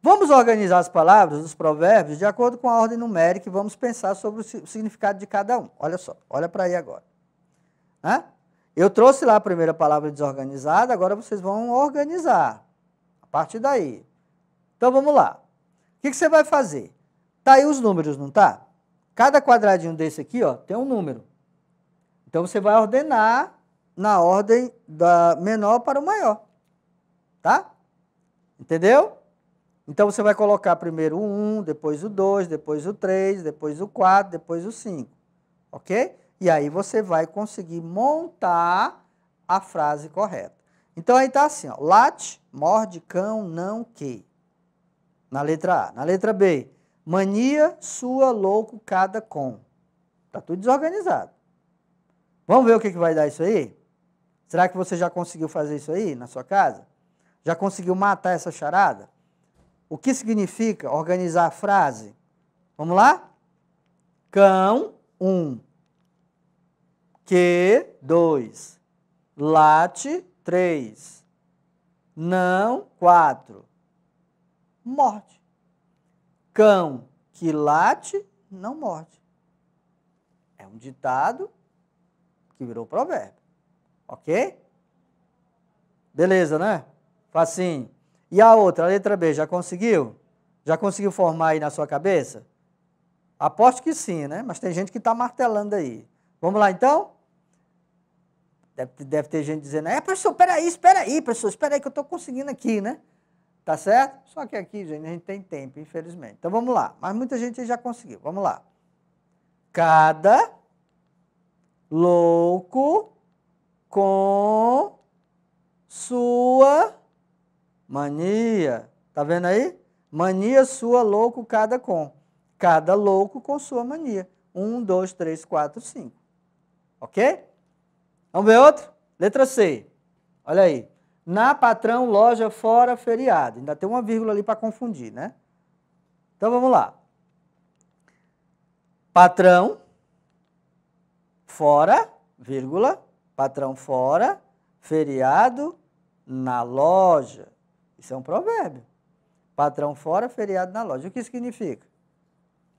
Vamos organizar as palavras dos provérbios de acordo com a ordem numérica e vamos pensar sobre o significado de cada um. Olha só, olha para aí agora. Eu trouxe lá a primeira palavra desorganizada, agora vocês vão organizar. A partir daí. Então vamos lá. O que você vai fazer? Tá aí os números, não tá? Cada quadradinho desse aqui, ó, tem um número. Então você vai ordenar na ordem da menor para o maior. Tá? Entendeu? Então você vai colocar primeiro o 1, depois o 2, depois o 3, depois o 4, depois o 5. Ok? E aí você vai conseguir montar a frase correta. Então aí está assim, ó. Late, morde, cão, não, que. Na letra A. Na letra B. Mania, sua, louco, cada, com. Está tudo desorganizado. Vamos ver o que vai dar isso aí? Será que você já conseguiu fazer isso aí na sua casa? Já conseguiu matar essa charada? O que significa organizar a frase? Vamos lá? Cão, 1. Que, 2. Late, 3. Não, 4. Morde. Cão que late, não morde. É um ditado que virou provérbio. Ok? Beleza, né? Facinho. E a outra, a letra B, já conseguiu? Já conseguiu formar aí na sua cabeça? Aposto que sim, né? Mas tem gente que está martelando aí. Vamos lá, então? Deve ter gente dizendo, professor, espera aí, professor, espera aí que eu estou conseguindo aqui, né? Tá certo? Só que aqui, gente, a gente tem tempo, infelizmente. Então, vamos lá. Mas muita gente já conseguiu. Vamos lá. Cada louco com sua mania. Tá vendo aí? Mania, sua, louco, cada com. Cada louco com sua mania. 1, 2, 3, 4, 5. Ok? Vamos ver outro? Letra C. Olha aí. Na, patrão, loja, fora, feriado. Ainda tem uma vírgula ali para confundir, né? Então, vamos lá. Patrão, fora, vírgula, patrão fora, feriado, na loja. Isso é um provérbio. Patrão fora, feriado na loja. O que significa?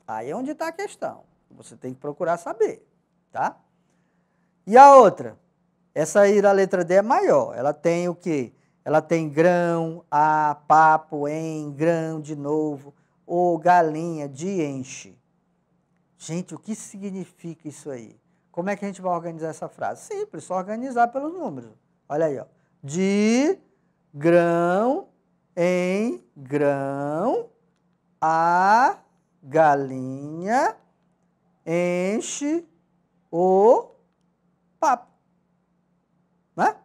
Aí é onde está a questão. Você tem que procurar saber, tá? E a outra? Essa aí da letra D é maior. Ela tem o quê? Ela tem grão, a, papo, em, grão de novo, ou galinha, de enche. Gente, o que significa isso aí? Como é que a gente vai organizar essa frase? Simples, só organizar pelos números. Olha aí, ó. De, grão, em, grão, a, galinha, enche o papo. Né?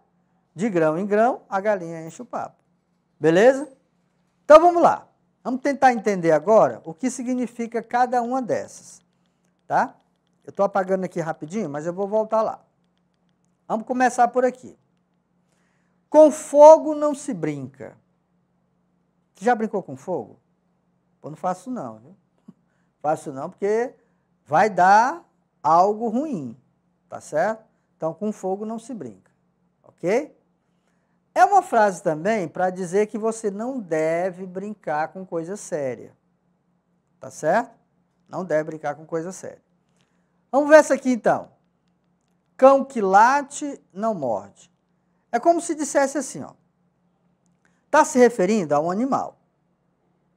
De grão em grão, a galinha enche o papo. Beleza? Então vamos lá. Vamos tentar entender agora o que significa cada uma dessas. Tá? Eu estou apagando aqui rapidinho, mas eu vou voltar lá. Vamos começar por aqui. Com fogo não se brinca. Você já brincou com fogo? Eu não faço não, viu? Faço não, porque vai dar algo ruim, tá certo? Então, com fogo não se brinca, ok? É uma frase também para dizer que você não deve brincar com coisa séria, tá certo? Não deve brincar com coisa séria. Vamos ver essa aqui então. Cão que late não morde. É como se dissesse assim, ó. Está se referindo a um animal.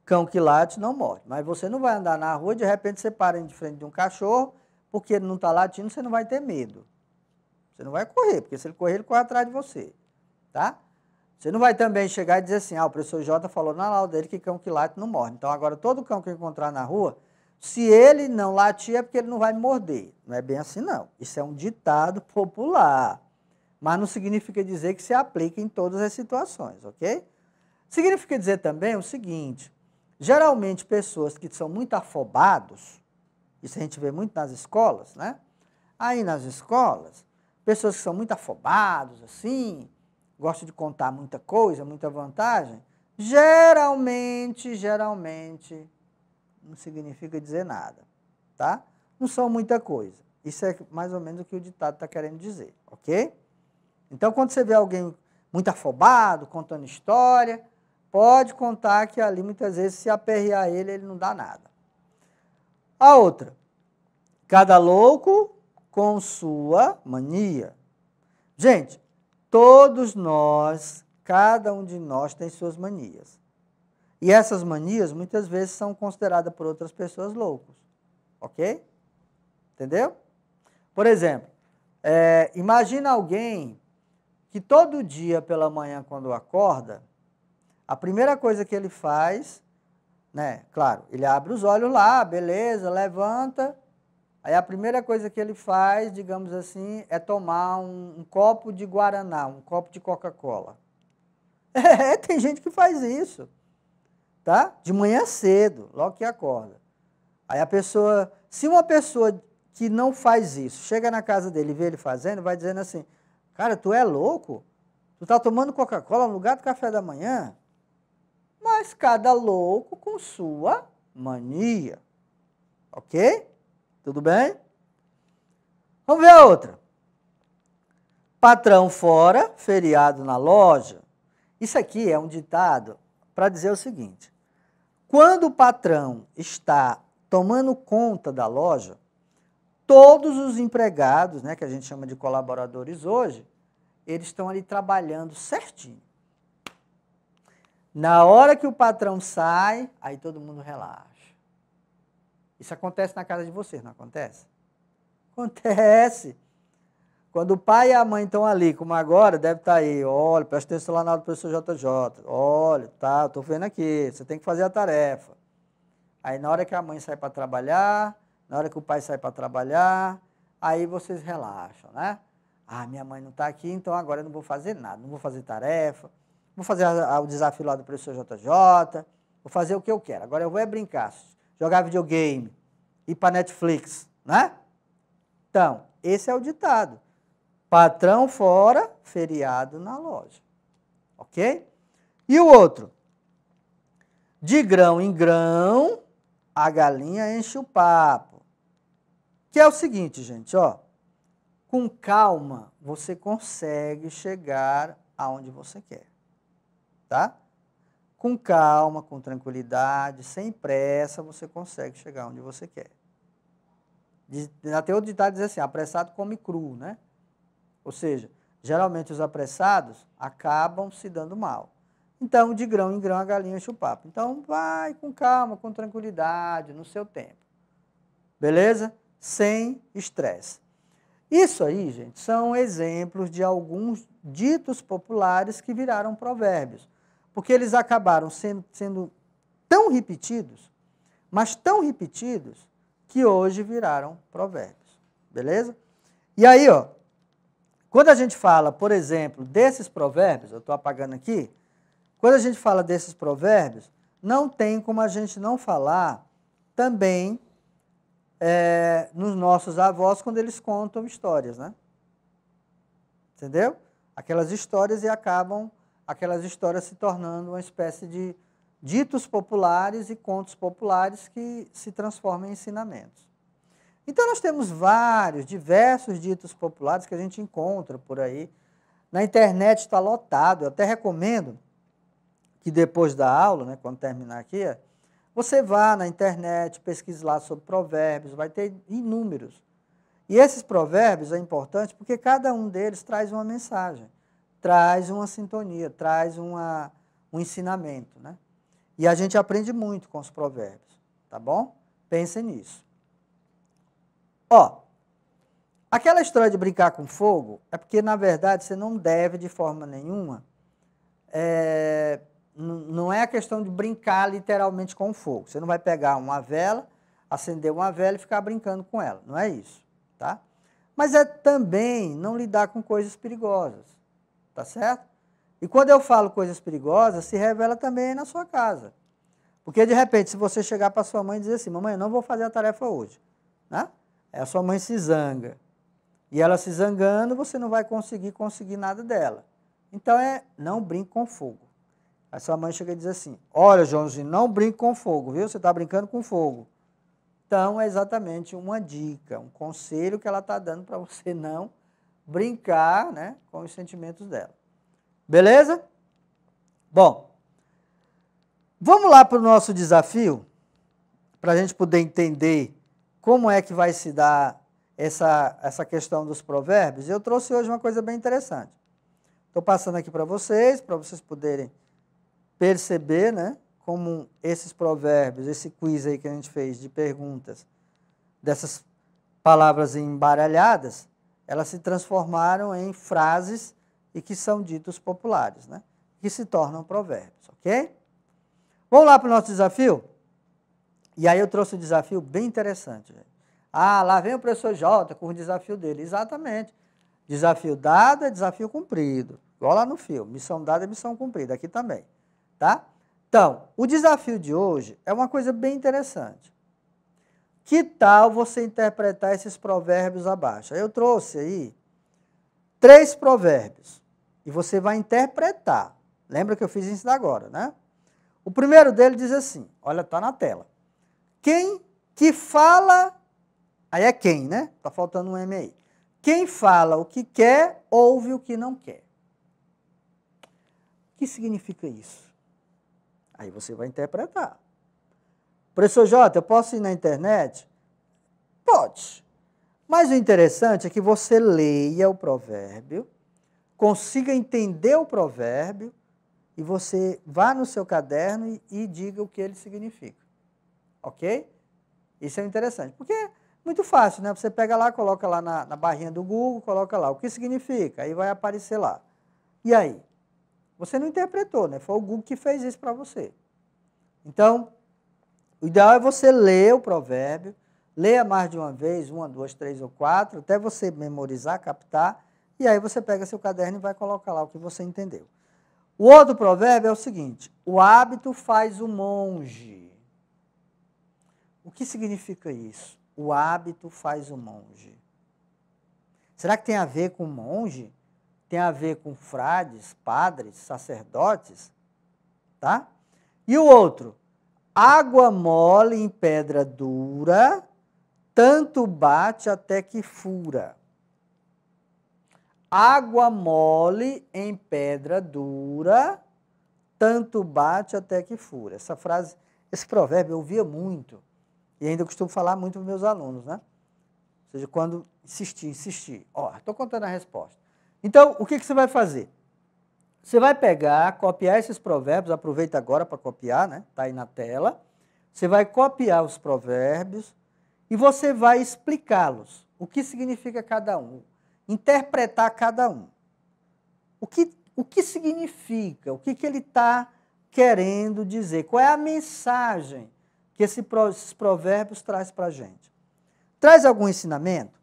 Cão que late não morde. Mas você não vai andar na rua, de repente você para de frente de um cachorro, porque ele não está latindo, você não vai ter medo. Você não vai correr, porque se ele correr, ele corre atrás de você. Tá? Você não vai também chegar e dizer assim, o professor J falou na aula dele que cão que late não morde. Então agora todo cão que eu encontrar na rua, se ele não latir é porque ele não vai me morder. Não é bem assim não. Isso é um ditado popular. Mas não significa dizer que se aplica em todas as situações, ok? Significa dizer também o seguinte, geralmente pessoas que são muito afobados, isso a gente vê muito nas escolas, né? Aí nas escolas, pessoas que são muito afobados, assim, gostam de contar muita coisa, muita vantagem, geralmente, não significa dizer nada, tá? Não são muita coisa. Isso é mais ou menos o que o ditado está querendo dizer, ok? Então, quando você vê alguém muito afobado, contando história, pode contar que ali, muitas vezes, se aperrear ele não dá nada. A outra, cada louco com sua mania. Gente, todos nós, cada um de nós tem suas manias. E essas manias, muitas vezes, são consideradas por outras pessoas loucos. Ok? Entendeu? Por exemplo, imagina alguém que todo dia pela manhã, quando acorda, a primeira coisa que ele faz, né, claro, ele abre os olhos lá, beleza, levanta, aí a primeira coisa que ele faz, digamos assim, é tomar um copo de Guaraná, um copo de Coca-Cola. Tem gente que faz isso, tá? De manhã cedo, logo que acorda. Aí a pessoa, se uma pessoa que não faz isso, chega na casa dele e vê ele fazendo, vai dizendo assim, cara, tu é louco? Tu tá tomando Coca-Cola no lugar do café da manhã? Mas cada louco com sua mania. Ok? Tudo bem? Vamos ver a outra. Patrão fora, feriado na loja. Isso aqui é um ditado para dizer o seguinte. Quando o patrão está tomando conta da loja, todos os empregados, né, que a gente chama de colaboradores hoje, eles estão ali trabalhando certinho. Na hora que o patrão sai, aí todo mundo relaxa. Isso acontece na casa de vocês, não acontece? Acontece. Quando o pai e a mãe estão ali, como agora, deve estar aí, olha, presta atenção lá na aula do professor JJ, olha, tá, estou vendo aqui, você tem que fazer a tarefa. Aí na hora que a mãe sai para trabalhar, na hora que o pai sai para trabalhar, aí vocês relaxam, né? Ah, minha mãe não está aqui, então agora eu não vou fazer nada, não vou fazer tarefa, vou fazer o desafio lá do professor JJ, vou fazer o que eu quero. Agora eu vou brincar, jogar videogame, ir para Netflix, né? Então, esse é o ditado. Patrão fora, feriado na loja. Ok? E o outro? De grão em grão, a galinha enche o papo. Que é o seguinte, gente, ó. Com calma, você consegue chegar aonde você quer. Tá? Com calma, com tranquilidade, sem pressa, você consegue chegar onde você quer. Até outro ditado diz assim, apressado come cru, né? Ou seja, geralmente os apressados acabam se dando mal. Então, de grão em grão, a galinha enche o papo. Então, vai com calma, com tranquilidade, no seu tempo. Beleza? Sem estresse. Isso aí, gente, são exemplos de alguns ditos populares que viraram provérbios. Porque eles acabaram sendo tão repetidos, mas tão repetidos, que hoje viraram provérbios. Beleza? E aí, ó, quando a gente fala, por exemplo, desses provérbios, eu estou apagando aqui, quando a gente fala desses provérbios, não tem como a gente não falar também nos nossos avós quando eles contam histórias, né? Entendeu? Aquelas histórias e acabam aquelas histórias se tornando uma espécie de ditos populares e contos populares que se transformam em ensinamentos. Então nós temos diversos ditos populares que a gente encontra por aí. Na internet está lotado, eu até recomendo que depois da aula, né, quando terminar aqui, você vá na internet, pesquise lá sobre provérbios, vai ter inúmeros. E esses provérbios é importante porque cada um deles traz uma mensagem, traz uma sintonia, traz um ensinamento, né? E a gente aprende muito com os provérbios, tá bom? Pensem nisso. Ó, aquela história de brincar com fogo é porque, na verdade, você não deve de forma nenhuma, não é a questão de brincar literalmente com fogo. Você não vai pegar uma vela, acender uma vela e ficar brincando com ela, não é isso, tá? Mas é também não lidar com coisas perigosas, tá certo? E quando eu falo coisas perigosas, se revela também aí na sua casa. Porque, de repente, se você chegar para sua mãe e dizer assim, mamãe, eu não vou fazer a tarefa hoje, né? Aí a sua mãe se zanga. E ela se zangando, você não vai conseguir nada dela. Então, não brinque com fogo. Aí sua mãe chega e diz assim, olha, Joãozinho, não brinque com fogo, viu? Você está brincando com fogo. Então, é exatamente uma dica, um conselho que ela está dando para você não brincar, né, com os sentimentos dela. Beleza? Bom, vamos lá para o nosso desafio, para a gente poder entender como é que vai se dar essa questão dos provérbios. Eu trouxe hoje uma coisa bem interessante. Estou passando aqui para vocês poderem perceber, né, como esses provérbios, esse quiz aí que a gente fez de perguntas, dessas palavras embaralhadas, elas se transformaram em frases e que são ditos populares, né, que se tornam provérbios, ok? Vamos lá para o nosso desafio? E aí eu trouxe um desafio bem interessante. Gente. Lá vem o professor Jota com o desafio dele. Exatamente. Desafio dado é desafio cumprido. Igual lá no filme. Missão dada é missão cumprida. Aqui também. Tá? Então, o desafio de hoje é uma coisa bem interessante. Que tal você interpretar esses provérbios abaixo? Eu trouxe aí 3 provérbios. E você vai interpretar. Lembra que eu fiz isso agora, né? O primeiro dele diz assim, olha, está na tela. Quem que fala, aí é quem, né? Está faltando um M aí. Quem fala o que quer, ouve o que não quer. O que significa isso? Aí você vai interpretar. Professor Jota, eu posso ir na internet? Pode. Mas o interessante é que você leia o provérbio, consiga entender o provérbio, e você vá no seu caderno e diga o que ele significa. Ok? Isso é interessante, porque é muito fácil, né? Você pega lá, coloca lá na barrinha do Google, coloca lá o que significa, aí vai aparecer lá. E aí? Você não interpretou, né? Foi o Google que fez isso para você. Então, o ideal é você ler o provérbio, leia mais de uma vez, 1, 2, 3 ou 4, até você memorizar, captar, e aí você pega seu caderno e vai colocar lá o que você entendeu. O outro provérbio é o seguinte, o hábito faz o monge. O que significa isso? O hábito faz o monge. Será que tem a ver com monge? Tem a ver com frades, padres, sacerdotes? Tá? E o outro? Água mole em pedra dura, tanto bate até que fura. Água mole em pedra dura, tanto bate até que fura. Essa frase, esse provérbio eu ouvia muito. E ainda costumo falar muito para os meus alunos, né? Ou seja, quando insistir. Ó, estou contando a resposta. Então, o que você vai fazer? Você vai pegar, copiar esses provérbios, aproveita agora para copiar, né? Está aí na tela. Você vai copiar os provérbios e você vai explicá-los. O que significa cada um. Interpretar cada um. O que significa? O que ele está querendo dizer? Qual é a mensagem que esses provérbios traz para a gente? Traz algum ensinamento?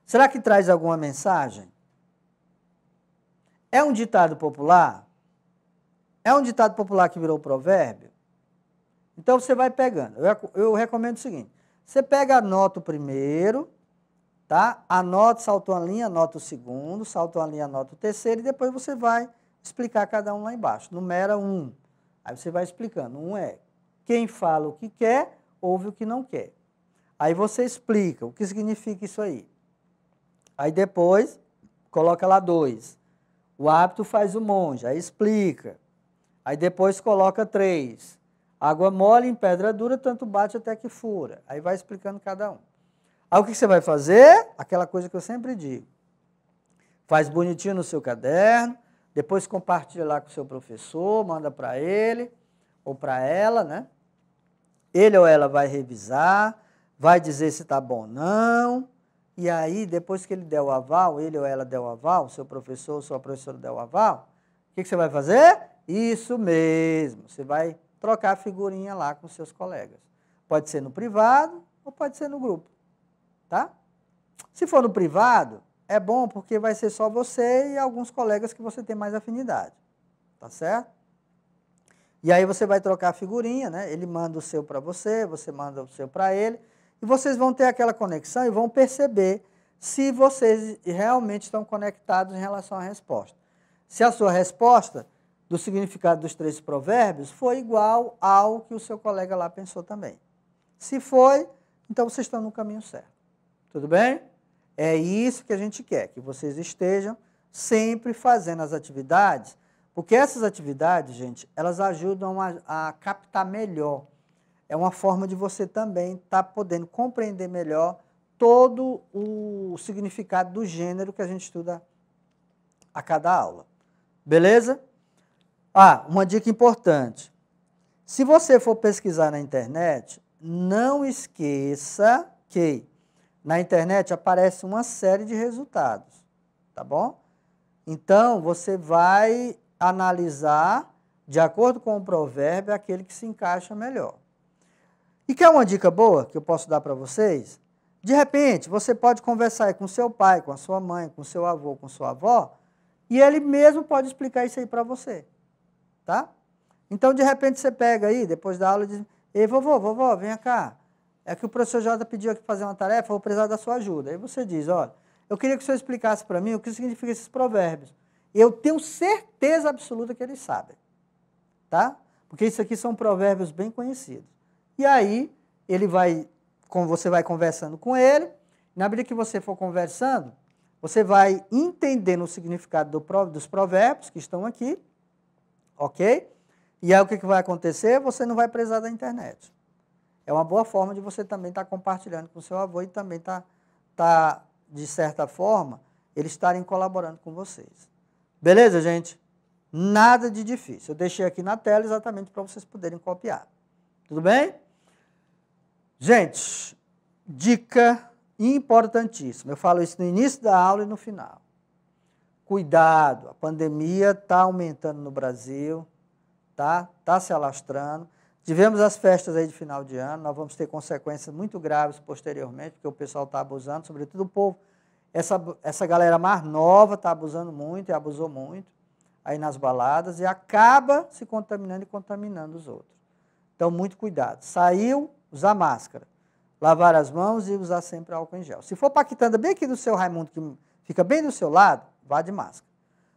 Será que traz alguma mensagem? É um ditado popular? É um ditado popular que virou provérbio? Então você vai pegando. Eu recomendo o seguinte, Você pega, anota o primeiro, tá? Anota, salta uma linha, anota o segundo, salta uma linha, anota o terceiro, e depois você vai explicar cada um lá embaixo. Numera 1. Aí você vai explicando. 1 é quem fala o que quer, ouve o que não quer. Aí você explica o que significa isso aí. Aí depois, coloca lá 2. O hábito faz o monge, aí explica. Aí depois coloca 3. Água mole em pedra dura, tanto bate até que fura. Aí vai explicando cada um. Aí o que você vai fazer? Aquela coisa que eu sempre digo. Faz bonitinho no seu caderno, depois compartilha lá com o seu professor, manda para ele ou para ela, né? Ele ou ela vai revisar, vai dizer se está bom ou não. E aí, depois que ele der o aval, ele ou ela der o aval, seu professor ou sua professora der o aval, o que você vai fazer? Isso mesmo, você vai trocar a figurinha lá com seus colegas. Pode ser no privado ou pode ser no grupo, tá? Se for no privado, é bom porque vai ser só você e alguns colegas que você tem mais afinidade, tá certo? E aí você vai trocar a figurinha, né? Ele manda o seu para você, você manda o seu para ele, e vocês vão ter aquela conexão e vão perceber se vocês realmente estão conectados em relação à resposta. Se a sua resposta do significado dos 3 provérbios foi igual ao que o seu colega lá pensou também. Se foi, então vocês estão no caminho certo. Tudo bem? É isso que a gente quer, que vocês estejam sempre fazendo as atividades, porque essas atividades, gente, elas ajudam a captar melhor. É uma forma de você também estar podendo compreender melhor todo o significado do gênero que a gente estuda a cada aula. Beleza? Uma dica importante. Se você for pesquisar na internet, não esqueça que na internet aparece uma série de resultados, tá bom? Então, você vai analisar, de acordo com o provérbio, aquele que se encaixa melhor. E quer uma dica boa que eu posso dar para vocês? De repente, você pode conversar aí com seu pai, com a sua mãe, com seu avô, com sua avó, e ele mesmo pode explicar isso aí para você. Tá? Então, de repente, você pega aí, depois da aula, e diz: ei, vovó, vem cá. É que o professor Jota pediu aqui fazer uma tarefa, eu vou precisar da sua ajuda. Aí você diz: olha, eu queria que o senhor explicasse para mim o que significa esses provérbios. Eu tenho certeza absoluta que eles sabem. Tá? Porque isso aqui são provérbios bem conhecidos. E aí, você vai conversando com ele, na medida que você for conversando, você vai entendendo o significado dos provérbios que estão aqui, ok? E aí o que vai acontecer? Você não vai precisar da internet. É uma boa forma de você também estar compartilhando com o seu avô e também de certa forma, eles estarem colaborando com vocês. Beleza, gente? Nada de difícil. Eu deixei aqui na tela exatamente para vocês poderem copiar. Tudo bem? Gente, dica importantíssima. Eu falo isso no início da aula e no final. Cuidado, a pandemia está aumentando no Brasil, tá? Está se alastrando. Tivemos as festas aí de final de ano, nós vamos ter consequências muito graves posteriormente, porque o pessoal está abusando, sobretudo o povo. Essa galera mais nova está abusando muito e abusou muito aí nas baladas e acaba se contaminando e contaminando os outros. Então, muito cuidado. Saiu, usar máscara, lavar as mãos e usar sempre álcool em gel. Se for para a quitanda bem aqui do seu Raimundo, que fica bem do seu lado, vá de máscara.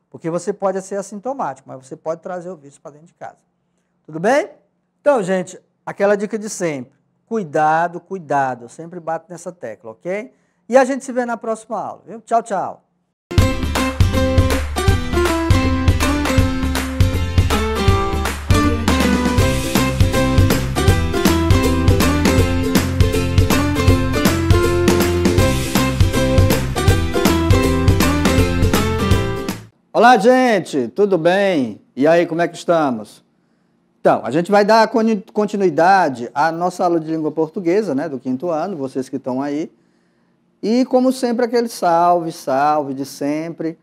Porque você pode ser assintomático, mas você pode trazer o vírus para dentro de casa. Tudo bem? Então, gente, aquela dica de sempre. Cuidado, cuidado. Eu sempre bato nessa tecla, ok? E a gente se vê na próxima aula, viu? Tchau, tchau. Olá, gente, tudo bem? E aí, como é que estamos? Então, a gente vai dar continuidade à nossa aula de língua portuguesa, né, do 5º ano, vocês que estão aí. E, como sempre, aquele salve, salve de sempre,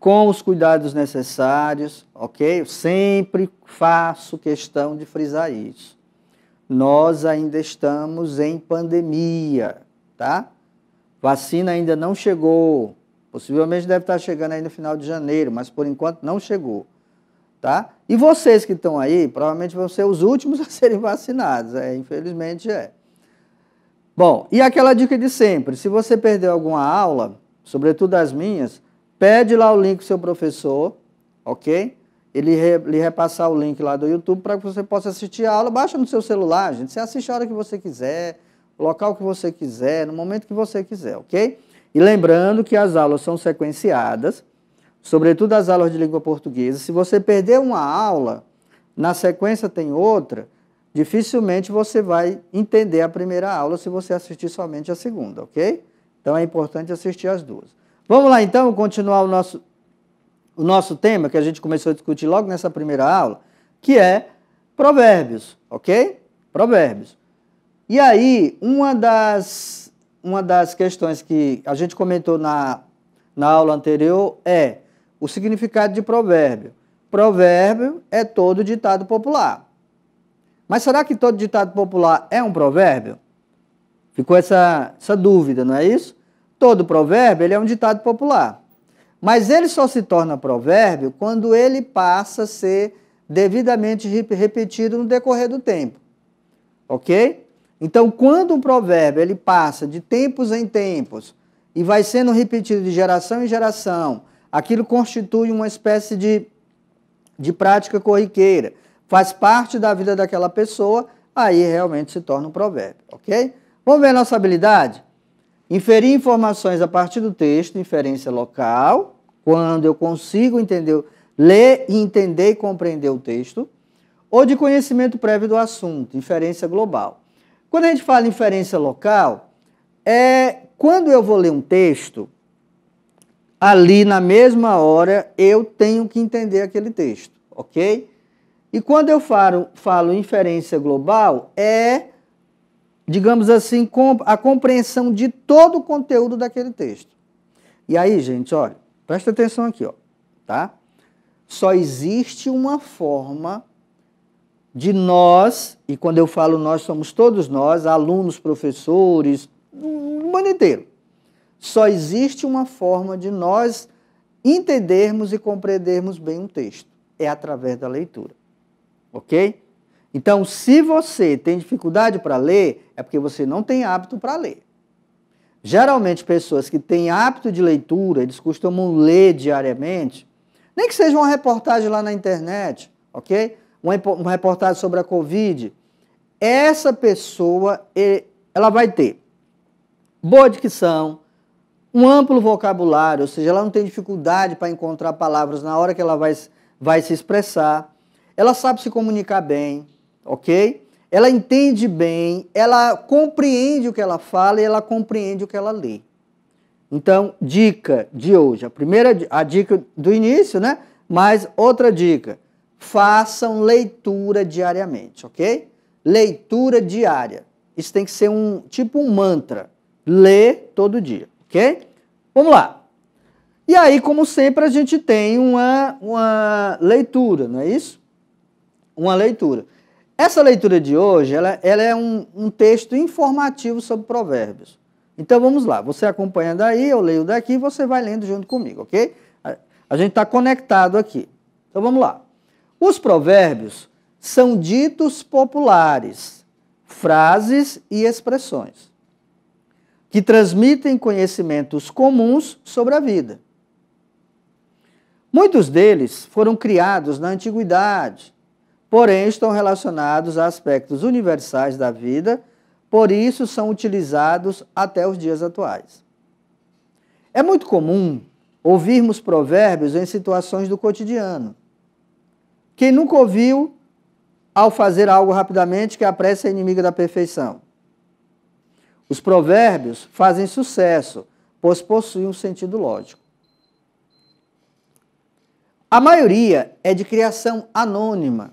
com os cuidados necessários, ok? Eu sempre faço questão de frisar isso. Nós ainda estamos em pandemia, tá? Vacina ainda não chegou. Possivelmente deve estar chegando aí no final de janeiro, mas por enquanto não chegou, tá? E vocês que estão aí, provavelmente vão ser os últimos a serem vacinados, infelizmente é. Bom, e aquela dica de sempre, se você perdeu alguma aula, sobretudo as minhas, pede lá o link do seu professor, ok? Ele lhe repassar o link lá do YouTube para que você possa assistir a aula. Baixa no seu celular, gente. Você assiste a hora que você quiser, o local que você quiser, no momento que você quiser, ok? E lembrando que as aulas são sequenciadas, sobretudo as aulas de língua portuguesa. Se você perder uma aula, na sequência tem outra, dificilmente você vai entender a primeira aula se você assistir somente a segunda, ok? Então é importante assistir as duas. Vamos lá então continuar o nosso tema, que a gente começou a discutir logo nessa primeira aula, que é provérbios, ok? Provérbios. E aí, uma das questões que a gente comentou na aula anterior é o significado de provérbio. Provérbio é todo ditado popular. Mas será que todo ditado popular é um provérbio? Ficou essa dúvida, não é isso? Todo provérbio ele é um ditado popular. Mas ele só se torna provérbio quando ele passa a ser devidamente repetido no decorrer do tempo. Ok? Então, quando um provérbio ele passa de tempos em tempos e vai sendo repetido de geração em geração, aquilo constitui uma espécie de prática corriqueira, faz parte da vida daquela pessoa, aí realmente se torna um provérbio. Ok? Vamos ver a nossa habilidade? Inferir informações a partir do texto, inferência local, quando eu consigo ler e entender e compreender o texto, ou de conhecimento prévio do assunto, inferência global. Quando a gente fala em inferência local, é quando eu vou ler um texto, ali na mesma hora eu tenho que entender aquele texto, ok? E quando eu falo inferência global, é, digamos assim, a compreensão de todo o conteúdo daquele texto. E aí, gente, olha, presta atenção aqui, ó, tá? Só existe uma forma de nós, e quando eu falo nós, somos todos nós, alunos, professores, o mundo inteiro. Só existe uma forma de nós entendermos e compreendermos bem um texto. É através da leitura. Ok? Então, se você tem dificuldade para ler, é porque você não tem hábito para ler. Geralmente, pessoas que têm hábito de leitura, eles costumam ler diariamente, nem que seja uma reportagem lá na internet, ok? Uma reportagem sobre a Covid. Essa pessoa, ela vai ter boa dicção, um amplo vocabulário, ou seja, ela não tem dificuldade para encontrar palavras na hora que ela vai se expressar. Ela sabe se comunicar bem, ok? Ela entende bem, ela compreende o que ela fala e ela compreende o que ela lê. Então, dica de hoje, a dica do início, né? Mas outra dica, façam leitura diariamente, ok? Leitura diária. Isso tem que ser tipo um mantra. Lê todo dia, ok? Vamos lá. E aí, como sempre, a gente tem uma leitura, não é isso? Uma leitura. Essa leitura de hoje, ela é um texto informativo sobre provérbios. Então, vamos lá. Você acompanha daí, eu leio daqui, você vai lendo junto comigo, ok? A gente está conectado aqui. Então, vamos lá. Os provérbios são ditos populares, frases e expressões, que transmitem conhecimentos comuns sobre a vida. Muitos deles foram criados na antiguidade, porém estão relacionados a aspectos universais da vida, por isso são utilizados até os dias atuais. É muito comum ouvirmos provérbios em situações do cotidiano. Quem nunca ouviu, ao fazer algo rapidamente, que a pressa é inimiga da perfeição? Os provérbios fazem sucesso, pois possuem um sentido lógico. A maioria é de criação anônima.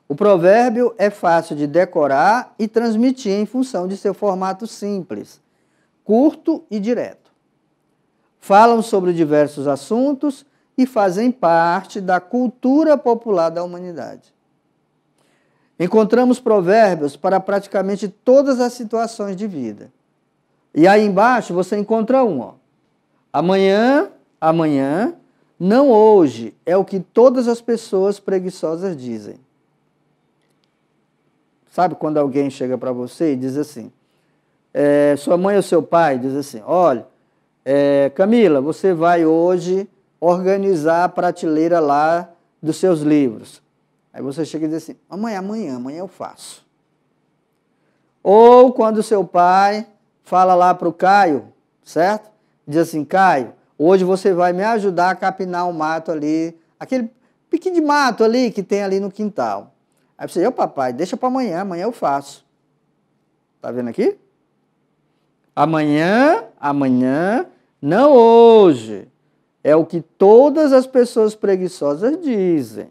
O provérbio é fácil de decorar e transmitir em função de seu formato simples, curto e direto. Falam sobre diversos assuntos e fazem parte da cultura popular da humanidade. Encontramos provérbios para praticamente todas as situações de vida. E aí embaixo você encontra um, ó. Amanhã, não hoje, é o que todas as pessoas preguiçosas dizem. Sabe quando alguém chega para você e diz assim, sua mãe ou seu pai diz assim, olha, Camila, você vai hoje organizar a prateleira lá dos seus livros. Aí você chega e diz assim, mamãe, amanhã eu faço. Ou quando seu pai fala lá para o Caio, certo? Diz assim, Caio, hoje você vai me ajudar a capinar o mato ali, aquele piquinho de mato ali que tem ali no quintal. Aí você, papai, deixa para amanhã eu faço. Tá vendo aqui? Amanhã, não hoje. É o que todas as pessoas preguiçosas dizem.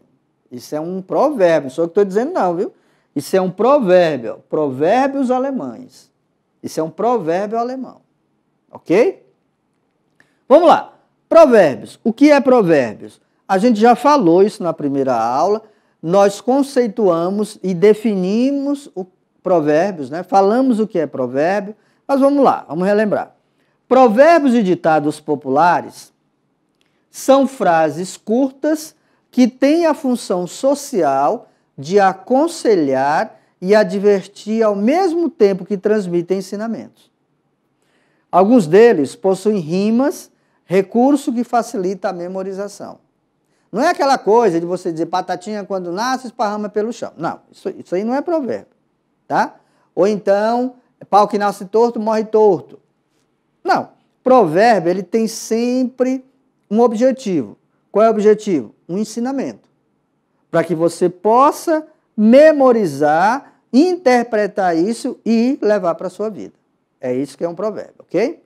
Isso é um provérbio, não sou eu que estou dizendo não, viu? Isso é um provérbio, provérbios alemães. Isso é um provérbio alemão, ok? Vamos lá, provérbios. O que é provérbios? A gente já falou isso na primeira aula, nós conceituamos e definimos o provérbios, né? Falamos o que é provérbio, mas vamos lá, vamos relembrar. Provérbios e ditados populares são frases curtas que têm a função social de aconselhar e advertir ao mesmo tempo que transmitem ensinamentos. Alguns deles possuem rimas, recurso que facilita a memorização. Não é aquela coisa de você dizer batatinha quando nasce, esparrama pelo chão. Não, isso aí não é provérbio, tá? Ou então, pau que nasce torto, morre torto. Não, provérbio ele tem sempre um objetivo. Qual é o objetivo? Um ensinamento. Para que você possa memorizar, interpretar isso e levar para a sua vida. É isso que é um provérbio, ok?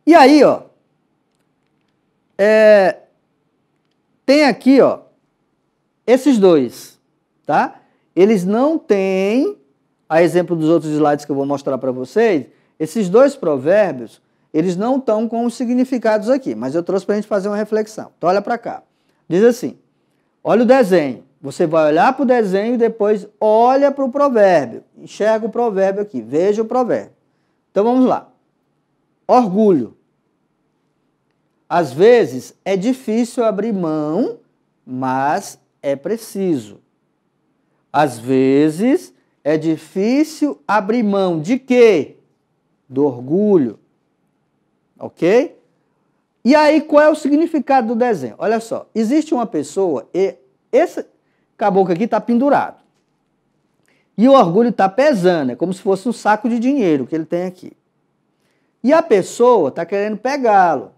E aí, ó, tem aqui, ó, esses dois, tá? Eles não têm, a exemplo dos outros slides que eu vou mostrar para vocês, esses dois provérbios, eles não estão com os significados aqui, mas eu trouxe para a gente fazer uma reflexão. Então, olha para cá. Diz assim, olha o desenho. Você vai olhar para o desenho e depois olha para o provérbio. Enxerga o provérbio aqui, veja o provérbio. Então, vamos lá. Orgulho. Às vezes, é difícil abrir mão, mas é preciso. Às vezes, é difícil abrir mão de quê? Do orgulho. Ok? E aí, qual é o significado do desenho? Olha só, existe uma pessoa, e esse caboclo aqui está pendurado. E o orgulho está pesando, é como se fosse um saco de dinheiro que ele tem aqui. E a pessoa está querendo pegá-lo.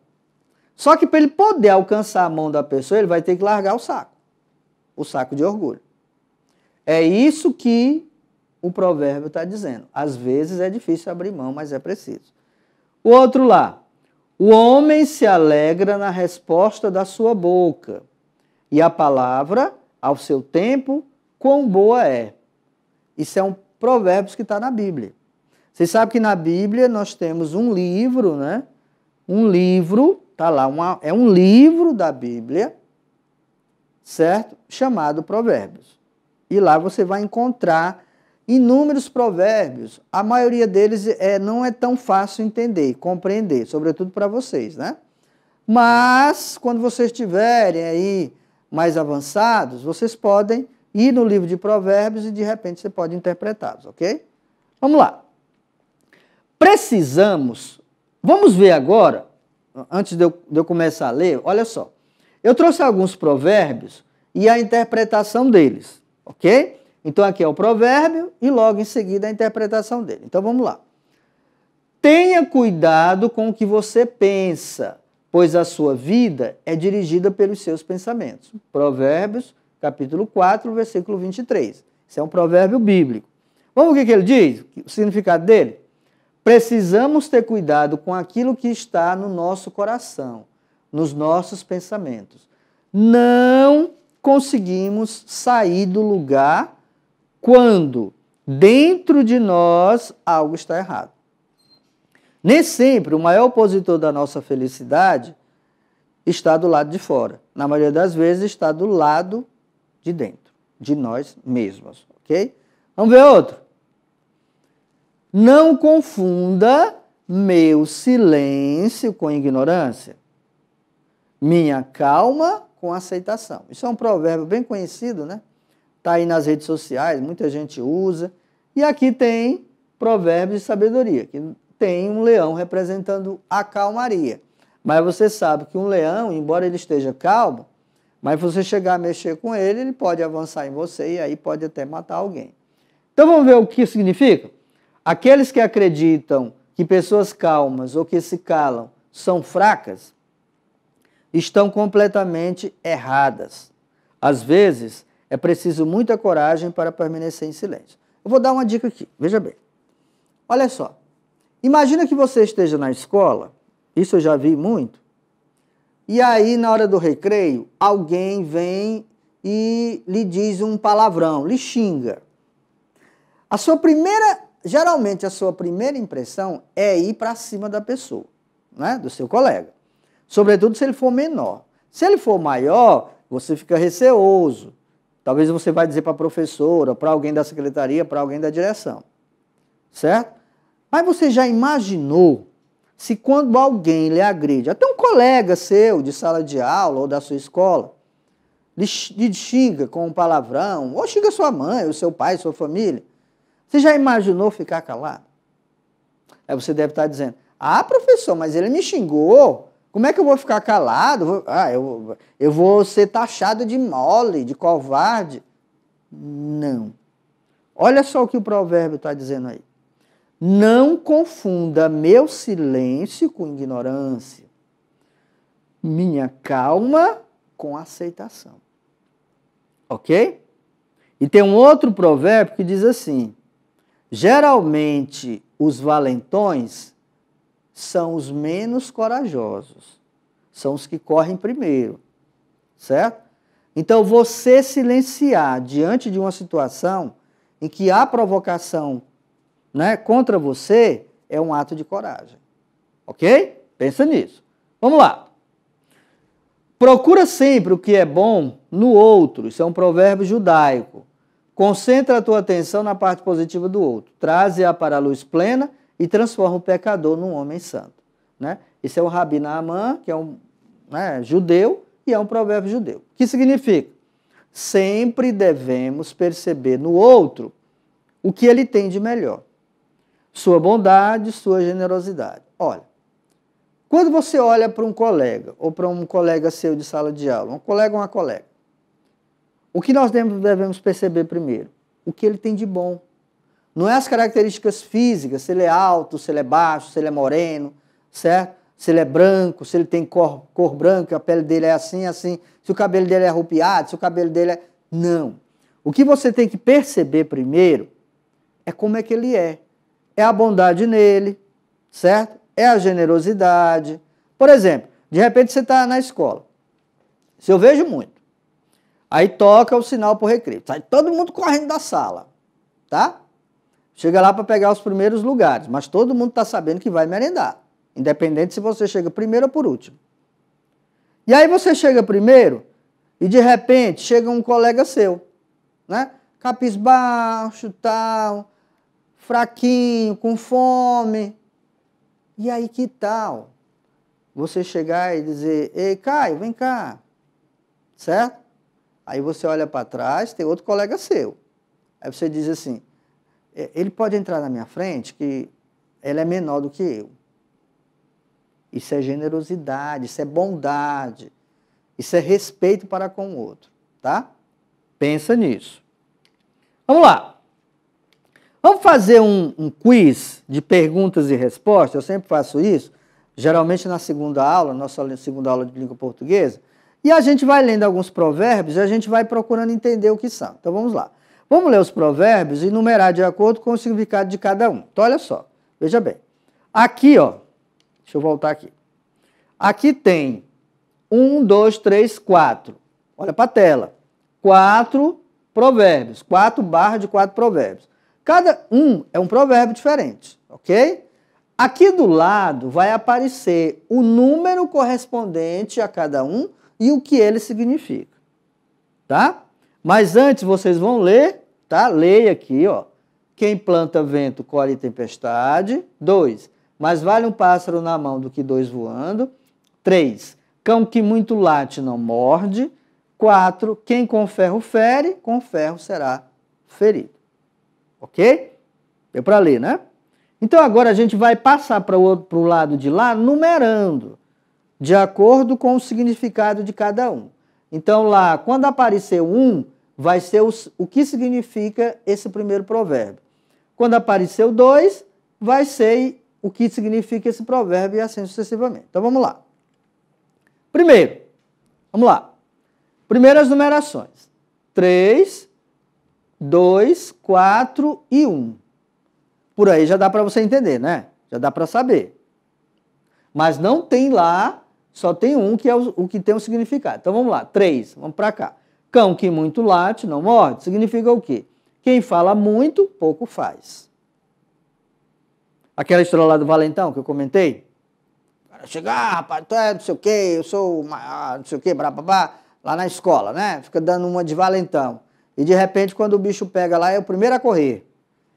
Só que para ele poder alcançar a mão da pessoa, ele vai ter que largar o saco de orgulho. É isso que o provérbio está dizendo. Às vezes é difícil abrir mão, mas é preciso. O outro lá. O homem se alegra na resposta da sua boca, e a palavra, ao seu tempo, quão boa é. Isso é um provérbio que está na Bíblia. Vocês sabem que na Bíblia nós temos um livro, né? Um livro, está lá, é um livro da Bíblia, certo? Chamado Provérbios. E lá você vai encontrar inúmeros provérbios. A maioria deles não é tão fácil entender, compreender, sobretudo para vocês, né? Mas, quando vocês estiverem aí mais avançados, vocês podem ir no livro de provérbios e, de repente, você pode interpretá-los, ok? Vamos lá. Vamos ver agora, antes de eu começar a ler, olha só. Eu trouxe alguns provérbios e a interpretação deles, ok? Então, aqui é o provérbio e logo em seguida a interpretação dele. Então, vamos lá. Tenha cuidado com o que você pensa, pois a sua vida é dirigida pelos seus pensamentos. Provérbios, capítulo 4, versículo 23. Isso é um provérbio bíblico. Vamos ver o que ele diz? O significado dele? Precisamos ter cuidado com aquilo que está no nosso coração, nos nossos pensamentos. Não conseguimos sair do lugar quando dentro de nós algo está errado. Nem sempre o maior opositor da nossa felicidade está do lado de fora. Na maioria das vezes está do lado de dentro, de nós mesmos, ok? Vamos ver outro. Não confunda meu silêncio com ignorância, minha calma com aceitação. Isso é um provérbio bem conhecido, né? Está aí nas redes sociais, muita gente usa. E aqui tem provérbios de sabedoria, que tem um leão representando a calmaria. Mas você sabe que um leão, embora ele esteja calmo, mas se você chegar a mexer com ele, ele pode avançar em você e aí pode até matar alguém. Então vamos ver o que significa? Aqueles que acreditam que pessoas calmas ou que se calam são fracas, estão completamente erradas. Às vezes, é preciso muita coragem para permanecer em silêncio. Eu vou dar uma dica aqui, veja bem. Olha só, imagina que você esteja na escola, isso eu já vi muito, e aí na hora do recreio, alguém vem e lhe diz um palavrão, lhe xinga. Geralmente a sua primeira impressão é ir para cima da pessoa, né, do seu colega. Sobretudo se ele for menor. Se ele for maior, você fica receoso. Talvez você vai dizer para a professora, para alguém da secretaria, para alguém da direção. Certo? Mas você já imaginou se quando alguém lhe agride, até um colega seu de sala de aula ou da sua escola, lhe xinga com um palavrão, ou xinga sua mãe, ou seu pai, sua família, você já imaginou ficar calado? Aí você deve estar dizendo, ah, professor, mas ele me xingou, como é que eu vou ficar calado? Eu vou ser taxado de mole, de covarde. Não. Olha só o que o provérbio está dizendo aí. Não confunda meu silêncio com ignorância, minha calma com aceitação. Ok? E tem um outro provérbio que diz assim, geralmente os valentões são os menos corajosos, são os que correm primeiro, certo? Então, você silenciar diante de uma situação em que há provocação, né, contra você, é um ato de coragem, ok? Pensa nisso. Vamos lá. Procura sempre o que é bom no outro, isso é um provérbio judaico. Concentra a tua atenção na parte positiva do outro, traze-a para a luz plena e transforma o pecador num homem santo. Né? Esse é o Rabi Naaman, que é um judeu, e é um provérbio judeu. O que significa? Sempre devemos perceber no outro o que ele tem de melhor. Sua bondade, sua generosidade. Olha, quando você olha para um colega, ou para um colega seu de sala de aula, um colega ou uma colega, o que nós devemos perceber primeiro? O que ele tem de bom. Não é as características físicas, se ele é alto, se ele é baixo, se ele é moreno, certo? Se ele é branco, se ele tem cor branca, a pele dele é assim, assim, se o cabelo dele é arrupiado, se o cabelo dele é... Não. O que você tem que perceber primeiro é como é que ele é. É a bondade nele, certo? É a generosidade. Por exemplo, de repente você está na escola. Isso eu vejo muito. Aí toca o sinal para o recreio. Sai todo mundo correndo da sala, tá? Chega lá para pegar os primeiros lugares, mas todo mundo está sabendo que vai merendar, independente se você chega primeiro ou por último. E aí você chega primeiro e de repente chega um colega seu, né? Capisbaixo, tal, fraquinho, com fome. E aí que tal você chegar e dizer, ei, Caio, vem cá, certo? Aí você olha para trás, tem outro colega seu. Aí você diz assim, ele pode entrar na minha frente, que ele é menor do que eu. Isso é generosidade, isso é bondade, isso é respeito para com o outro, tá? Pensa nisso. Vamos lá. Vamos fazer um quiz de perguntas e respostas, eu sempre faço isso, geralmente na segunda aula, nossa segunda aula de língua portuguesa, e a gente vai lendo alguns provérbios e a gente vai procurando entender o que são. Então vamos lá. Vamos ler os provérbios e numerar de acordo com o significado de cada um. Então olha só, veja bem. Aqui, ó, deixa eu voltar aqui. Aqui tem 1, 2, 3, 4. Olha para a tela. 4 provérbios, 4 barras de 4 provérbios. Cada um é um provérbio diferente, ok? Aqui do lado vai aparecer o número correspondente a cada um e o que ele significa, tá? Mas antes vocês vão ler, tá? Leia aqui, ó. Quem planta vento colhe tempestade. 2. Mais vale um pássaro na mão do que 2 voando. 3. Cão que muito late não morde. 4. Quem com ferro fere, com ferro será ferido. Ok? Deu para ler, né? Então agora a gente vai passar para o lado de lá numerando, de acordo com o significado de cada um. Então lá, quando aparecer um, vai ser o que significa esse primeiro provérbio. Quando aparecer o 2, vai ser o que significa esse provérbio e assim sucessivamente. Então vamos lá. Primeiro, vamos lá. Primeiras numerações. 3, 2, 4 e 1. Por aí já dá para você entender, né? Já dá para saber. Mas não tem lá, só tem um que é o que tem um significado. Então vamos lá. 3, vamos para cá. Cão que muito late, não morde. Significa o quê? Quem fala muito, pouco faz. Aquela história lá do valentão que eu comentei. O cara chega, rapaz, tu é não sei o quê, eu sou não sei o quê, blá, lá na escola, né? Fica dando uma de valentão. E de repente, quando o bicho pega lá, é o primeiro a correr.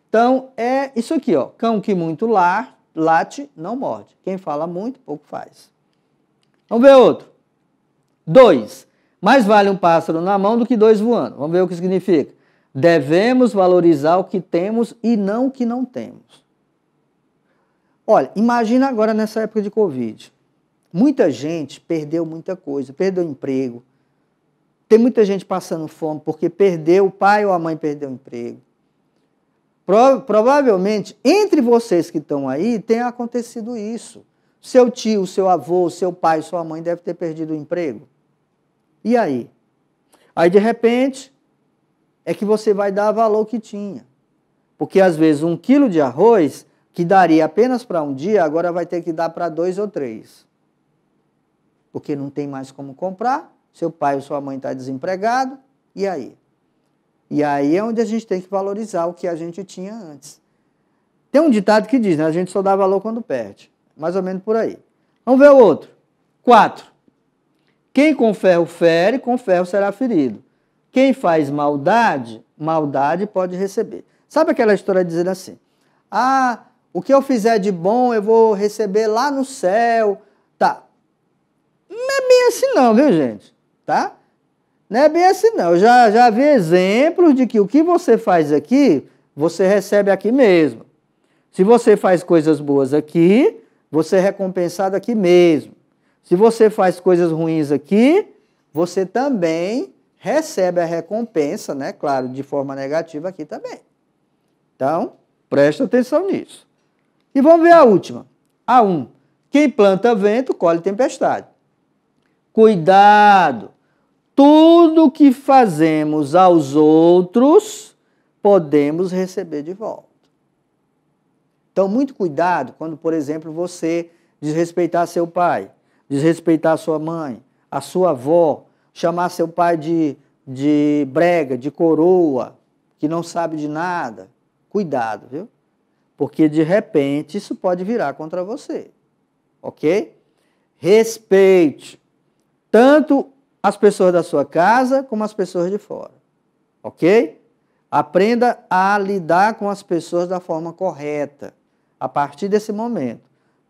Então, é isso aqui, ó. Cão que muito late, não morde. Quem fala muito, pouco faz. Vamos ver outro. 2. Mais vale um pássaro na mão do que 2 voando. Vamos ver o que significa. Devemos valorizar o que temos e não o que não temos. Olha, imagina agora nessa época de Covid. Muita gente perdeu muita coisa, perdeu emprego. Tem muita gente passando fome porque perdeu, o pai ou a mãe perdeu o emprego. Provavelmente, entre vocês que estão aí, tem acontecido isso. Seu tio, seu avô, seu pai, sua mãe deve ter perdido o emprego. E aí? Aí, de repente, é que você vai dar valor ao que tinha. Porque, às vezes, 1 quilo de arroz, que daria apenas para um dia, agora vai ter que dar para 2 ou 3. Porque não tem mais como comprar, seu pai ou sua mãe está desempregado, e aí? E aí é onde a gente tem que valorizar o que a gente tinha antes. Tem um ditado que diz, né? A gente só dá valor quando perde. Mais ou menos por aí. Vamos ver o outro. 4. Quem com ferro fere, com ferro será ferido. Quem faz maldade, maldade pode receber. Sabe aquela história dizendo assim? Ah, o que eu fizer de bom eu vou receber lá no céu. Tá. Não é bem assim não, viu, gente? Tá? Não é bem assim não. Eu já vi exemplos de que o que você faz aqui, você recebe aqui mesmo. Se você faz coisas boas aqui, você é recompensado aqui mesmo. Se você faz coisas ruins aqui, você também recebe a recompensa, né? Claro, de forma negativa aqui também. Então, presta atenção nisso. E vamos ver a última. A 1. Quem planta vento, colhe tempestade. Cuidado! Tudo que fazemos aos outros, podemos receber de volta. Então, muito cuidado quando, por exemplo, você desrespeitar seu pai, desrespeitar sua mãe, a sua avó, chamar seu pai de brega, de coroa, que não sabe de nada. Cuidado, viu? Porque, de repente, isso pode virar contra você. Ok? Respeite tanto as pessoas da sua casa como as pessoas de fora. Ok? Aprenda a lidar com as pessoas da forma correta, a partir desse momento.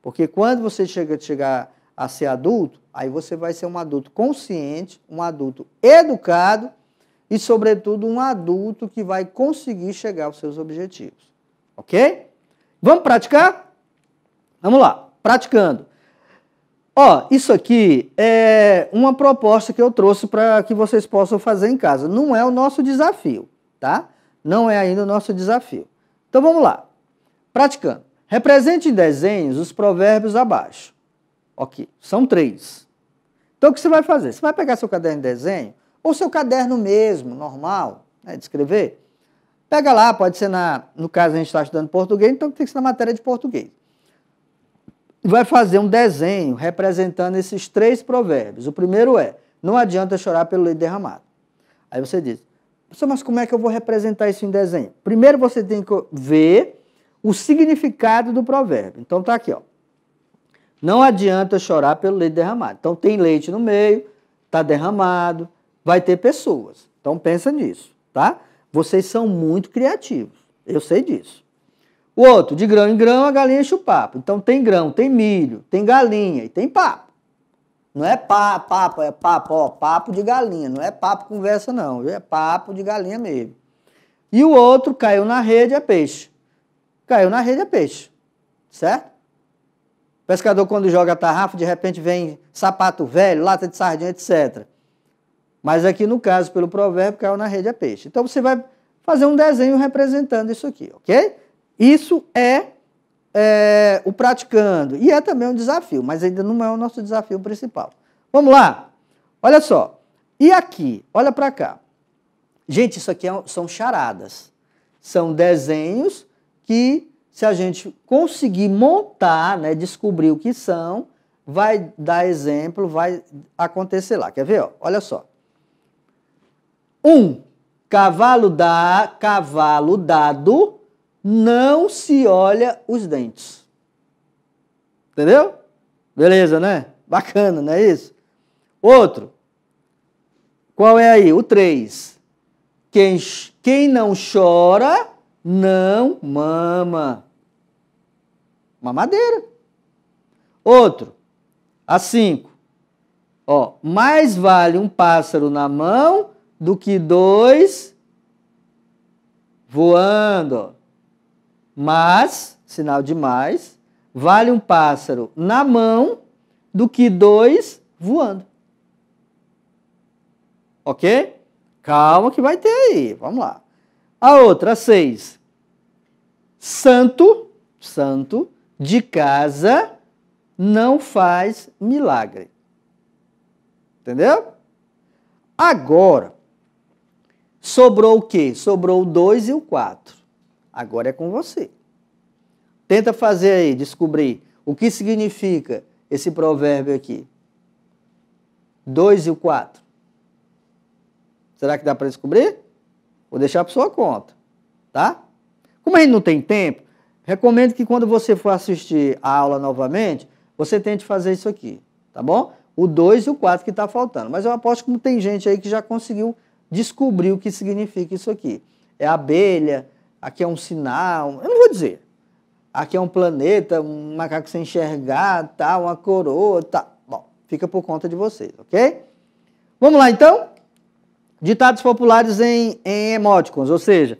Porque quando você chegar a ser adulto, aí você vai ser um adulto consciente, um adulto educado e, sobretudo, um adulto que vai conseguir chegar aos seus objetivos. Ok? Vamos praticar? Vamos lá, praticando. Ó, isso aqui é uma proposta que eu trouxe para que vocês possam fazer em casa. Não é o nosso desafio, tá? Não é ainda o nosso desafio. Então vamos lá. Praticando. Represente em desenhos os provérbios abaixo. Ok, são 3. Então o que você vai fazer? Você vai pegar seu caderno de desenho, ou seu caderno mesmo, normal, né, de escrever. Pega lá, pode ser no caso a gente está estudando português, então tem que ser na matéria de português. Vai fazer um desenho representando esses 3 provérbios. O primeiro é, não adianta chorar pelo leite derramado. Aí você diz, mas como é que eu vou representar isso em desenho? Primeiro você tem que ver o significado do provérbio. Então está aqui, ó. Não adianta chorar pelo leite derramado. Então tem leite no meio, está derramado, vai ter pessoas. Então pensa nisso, tá? Vocês são muito criativos, eu sei disso. O outro, de grão em grão, a galinha enche o papo. Então tem grão, tem milho, tem galinha e tem papo. Não é papo, é papo, ó, papo de galinha. Não é papo conversa não, é papo de galinha mesmo. E o outro, caiu na rede, é peixe. Caiu na rede, é peixe. certo? O pescador, quando joga a tarrafa, de repente vem sapato velho, lata de sardinha, etc. Mas aqui, no caso, pelo provérbio, caiu na rede é peixe. Então, você vai fazer um desenho representando isso aqui, ok? Isso é o praticando. E é também um desafio, mas ainda não é o nosso desafio principal. Vamos lá? Olha só. E aqui, olha para cá. Gente, isso aqui são charadas. São desenhos que, se a gente conseguir montar, né, descobrir o que são, vai dar exemplo, vai acontecer lá. Quer ver? Ó? Olha só. Cavalo dado, não se olha os dentes. Entendeu? Beleza, né? Bacana, não é isso? Outro. Qual é aí? O 3. Quem não chora, não mama. Mamadeira. Outro. A 5. Ó, mais vale um pássaro na mão do que 2 voando. Mas, sinal de mais, vale um pássaro na mão do que 2 voando. Ok? Calma que vai ter aí. Vamos lá. A outra, a 6. Santo de casa não faz milagre. Entendeu? Agora, sobrou o quê? Sobrou o 2 e o 4. Agora é com você. Tenta fazer aí, descobrir o que significa esse provérbio aqui. 2 e o 4. Será que dá para descobrir? Vou deixar para sua conta, tá? Como a gente não tem tempo, recomendo que quando você for assistir a aula novamente, você tente fazer isso aqui, tá bom? O 2 e o 4 que está faltando. Mas eu aposto que tem gente aí que já conseguiu descobrir o que significa isso aqui. É abelha, aqui é um sinal, eu não vou dizer. Aqui é um planeta, um macaco sem enxergar, tá, uma coroa, tá. Bom, fica por conta de vocês, ok? Vamos lá, então? Ditados populares em emoticons, ou seja,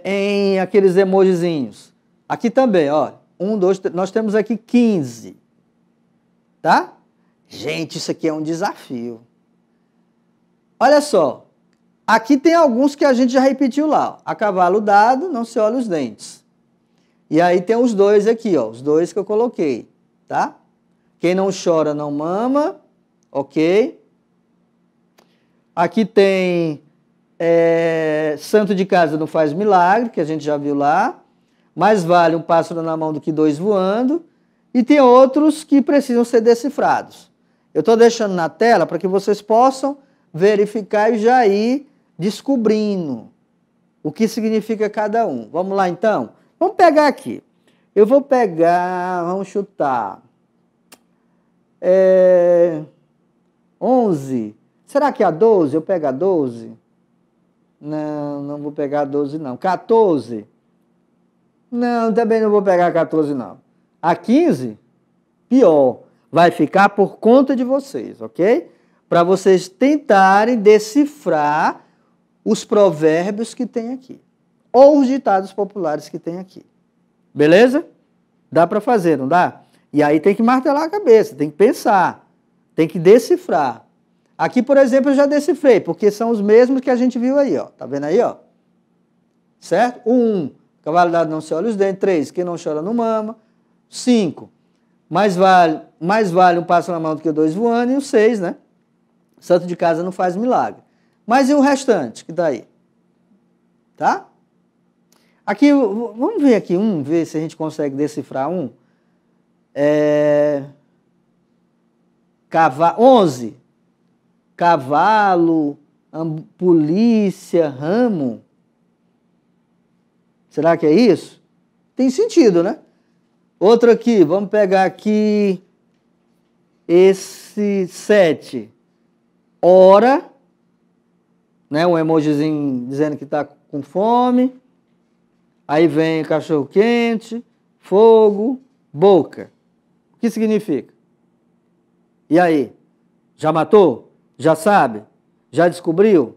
em aqueles emojizinhos. Aqui também, ó. 1, 2, 3, nós temos aqui 15. Tá? Gente, isso aqui é um desafio. Olha só. Aqui tem alguns que a gente já repetiu lá. Ó. A cavalo dado, não se olha os dentes. E aí tem os 2 aqui, ó. Os 2 que eu coloquei. Tá? Quem não chora não mama. Ok? Aqui tem santo de casa não faz milagre, que a gente já viu lá. Mais vale um pássaro na mão do que 2 voando. E tem outros que precisam ser decifrados. Eu estou deixando na tela para que vocês possam verificar e já ir descobrindo o que significa cada um. Vamos lá, então? Vamos pegar aqui. Eu vou pegar, vamos chutar. 11. Será que a 12? Eu pego a 12? Não, não vou pegar a 12, não. 14? Não, também não vou pegar a 14, não. A 15? Pior. Vai ficar por conta de vocês, ok? Para vocês tentarem decifrar os provérbios que tem aqui. Ou os ditados populares que tem aqui. Beleza? Dá para fazer, não dá? E aí tem que martelar a cabeça, tem que pensar, tem que decifrar. Aqui, por exemplo, eu já decifrei, porque são os mesmos que a gente viu aí, ó. Tá vendo aí, ó? Certo? O 1, cavalo dado não se olha os dentes. 3, quem não chora não mama. 5, mais vale um pássaro na mão do que 2 voando. E o 6, né? Santo de casa não faz milagre. Mas e o restante que tá aí? Tá? Aqui, vamos ver aqui ver se a gente consegue decifrar um. 11. Cavalo, polícia, ramo. Será que é isso? Tem sentido, né? Outro aqui, vamos pegar aqui esse 7. Hora, né? Um emojizinho dizendo que está com fome. Aí vem cachorro quente, fogo, boca. O que significa? E aí? Já matou? Já sabe? Já descobriu?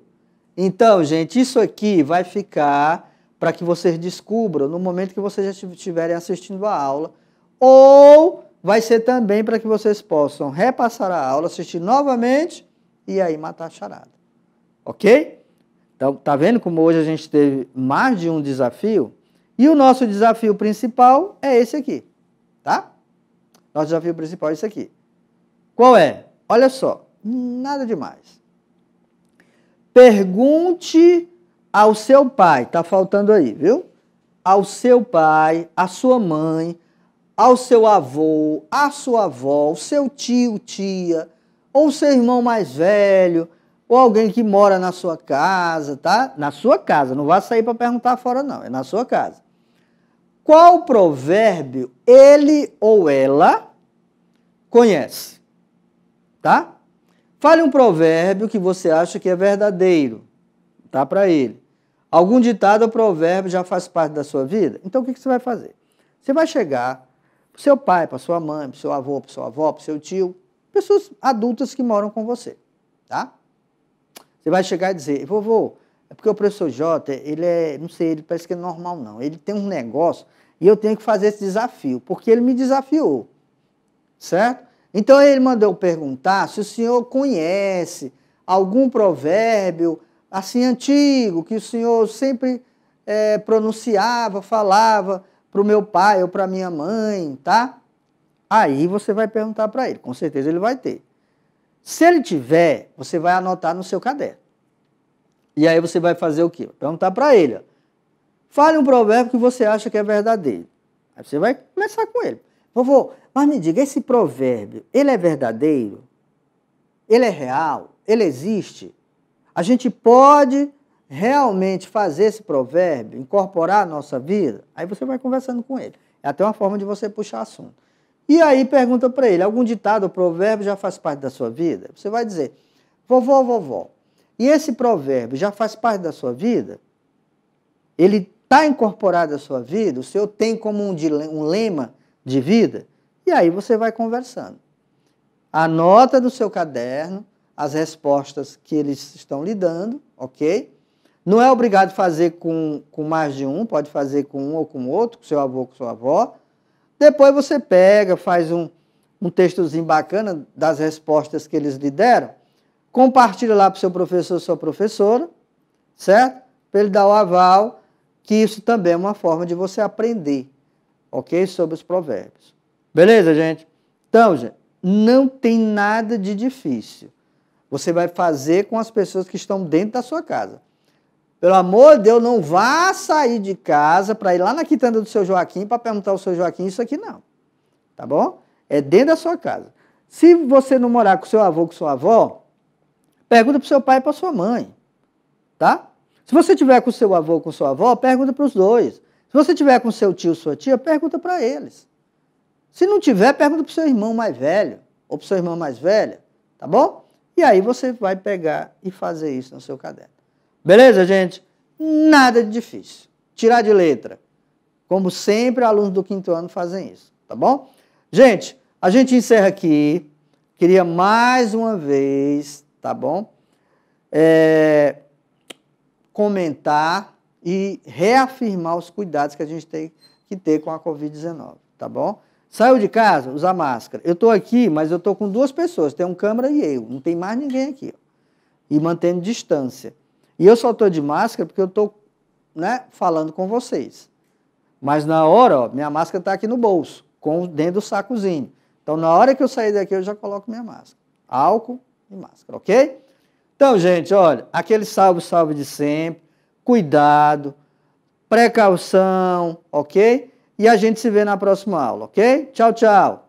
Então, gente, isso aqui vai ficar para que vocês descubram no momento que vocês já estiverem assistindo a aula, ou vai ser também para que vocês possam repassar a aula, assistir novamente e aí matar a charada. Ok? Então, tá vendo como hoje a gente teve mais de um desafio? E o nosso desafio principal é esse aqui, tá? Nosso desafio principal é esse aqui. Qual é? Olha só, nada demais. Pergunte ao seu pai, tá faltando aí, viu? Ao seu pai, à sua mãe, ao seu avô, à sua avó, ao seu tio, tia, ou seu irmão mais velho, ou alguém que mora na sua casa, tá? Na sua casa, não vá sair para perguntar fora não, é na sua casa. Qual provérbio ele ou ela conhece? Tá? Fale um provérbio que você acha que é verdadeiro, tá? Para ele. Algum ditado ou provérbio já faz parte da sua vida? Então, o que você vai fazer? Você vai chegar para o seu pai, para sua mãe, para o seu avô, para sua avó, para o seu tio, pessoas adultas que moram com você, tá? Você vai chegar e dizer, vovô, é porque o professor Jota, ele é, não sei, ele parece que é normal não, ele tem um negócio e eu tenho que fazer esse desafio, porque ele me desafiou, certo? Então, ele mandou perguntar se o senhor conhece algum provérbio assim antigo, que o senhor sempre pronunciava, falava para o meu pai ou para a minha mãe, tá? Aí você vai perguntar para ele, com certeza ele vai ter. Se ele tiver, você vai anotar no seu caderno. E aí você vai fazer o quê? Perguntar para ele. Ó, fale um provérbio que você acha que é verdadeiro. Aí você vai começar com ele. Vovô, mas me diga, esse provérbio, ele é verdadeiro? Ele é real? Ele existe? A gente pode realmente fazer esse provérbio, incorporar a nossa vida? Aí você vai conversando com ele. É até uma forma de você puxar assunto. E aí pergunta para ele, algum ditado ou provérbio já faz parte da sua vida? Você vai dizer, vovó, e esse provérbio já faz parte da sua vida? Ele está incorporado à sua vida? O senhor tem como um lema de vida? E aí você vai conversando. Anota no seu caderno as respostas que eles estão lhe dando, ok? Não é obrigado a fazer com mais de um, pode fazer com um ou com outro, com seu avô ou com sua avó. Depois você pega, faz um textozinho bacana das respostas que eles lhe deram, compartilha lá para o seu professor ou sua professora, certo? Para ele dar o aval, que isso também é uma forma de você aprender, ok? Sobre os provérbios. Beleza, gente? Então, gente, não tem nada de difícil. Você vai fazer com as pessoas que estão dentro da sua casa. Pelo amor de Deus, não vá sair de casa para ir lá na quitanda do seu Joaquim para perguntar ao seu Joaquim isso aqui, não. Tá bom? É dentro da sua casa. Se você não morar com seu avô ou com sua avó, pergunta para o seu pai e para sua mãe. Tá? Se você tiver com seu avô ou com sua avó, pergunta para os dois. Se você tiver com seu tio ou sua tia, pergunta para eles. Se não tiver, pergunta para o seu irmão mais velho ou para sua irmã mais velha. Tá bom? E aí você vai pegar e fazer isso no seu caderno. Beleza, gente? Nada de difícil. Tirar de letra. Como sempre, alunos do 5º ano fazem isso. Tá bom? Gente, a gente encerra aqui. Queria mais uma vez, tá bom? Comentar e reafirmar os cuidados que a gente tem que ter com a Covid-19. Tá bom? Saiu de casa, usa máscara. Eu estou aqui, mas eu estou com 2 pessoas. Tem um câmera e eu. Não tem mais ninguém aqui. Ó. E mantendo distância. E eu só estou de máscara porque eu estou, falando com vocês. Mas na hora, ó, minha máscara está aqui no bolso, dentro do sacozinho. Então, na hora que eu sair daqui, eu já coloco minha máscara. Álcool e máscara, ok? Então, gente, olha, aquele salve de sempre, cuidado, precaução, ok? E a gente se vê na próxima aula, ok? Tchau, tchau.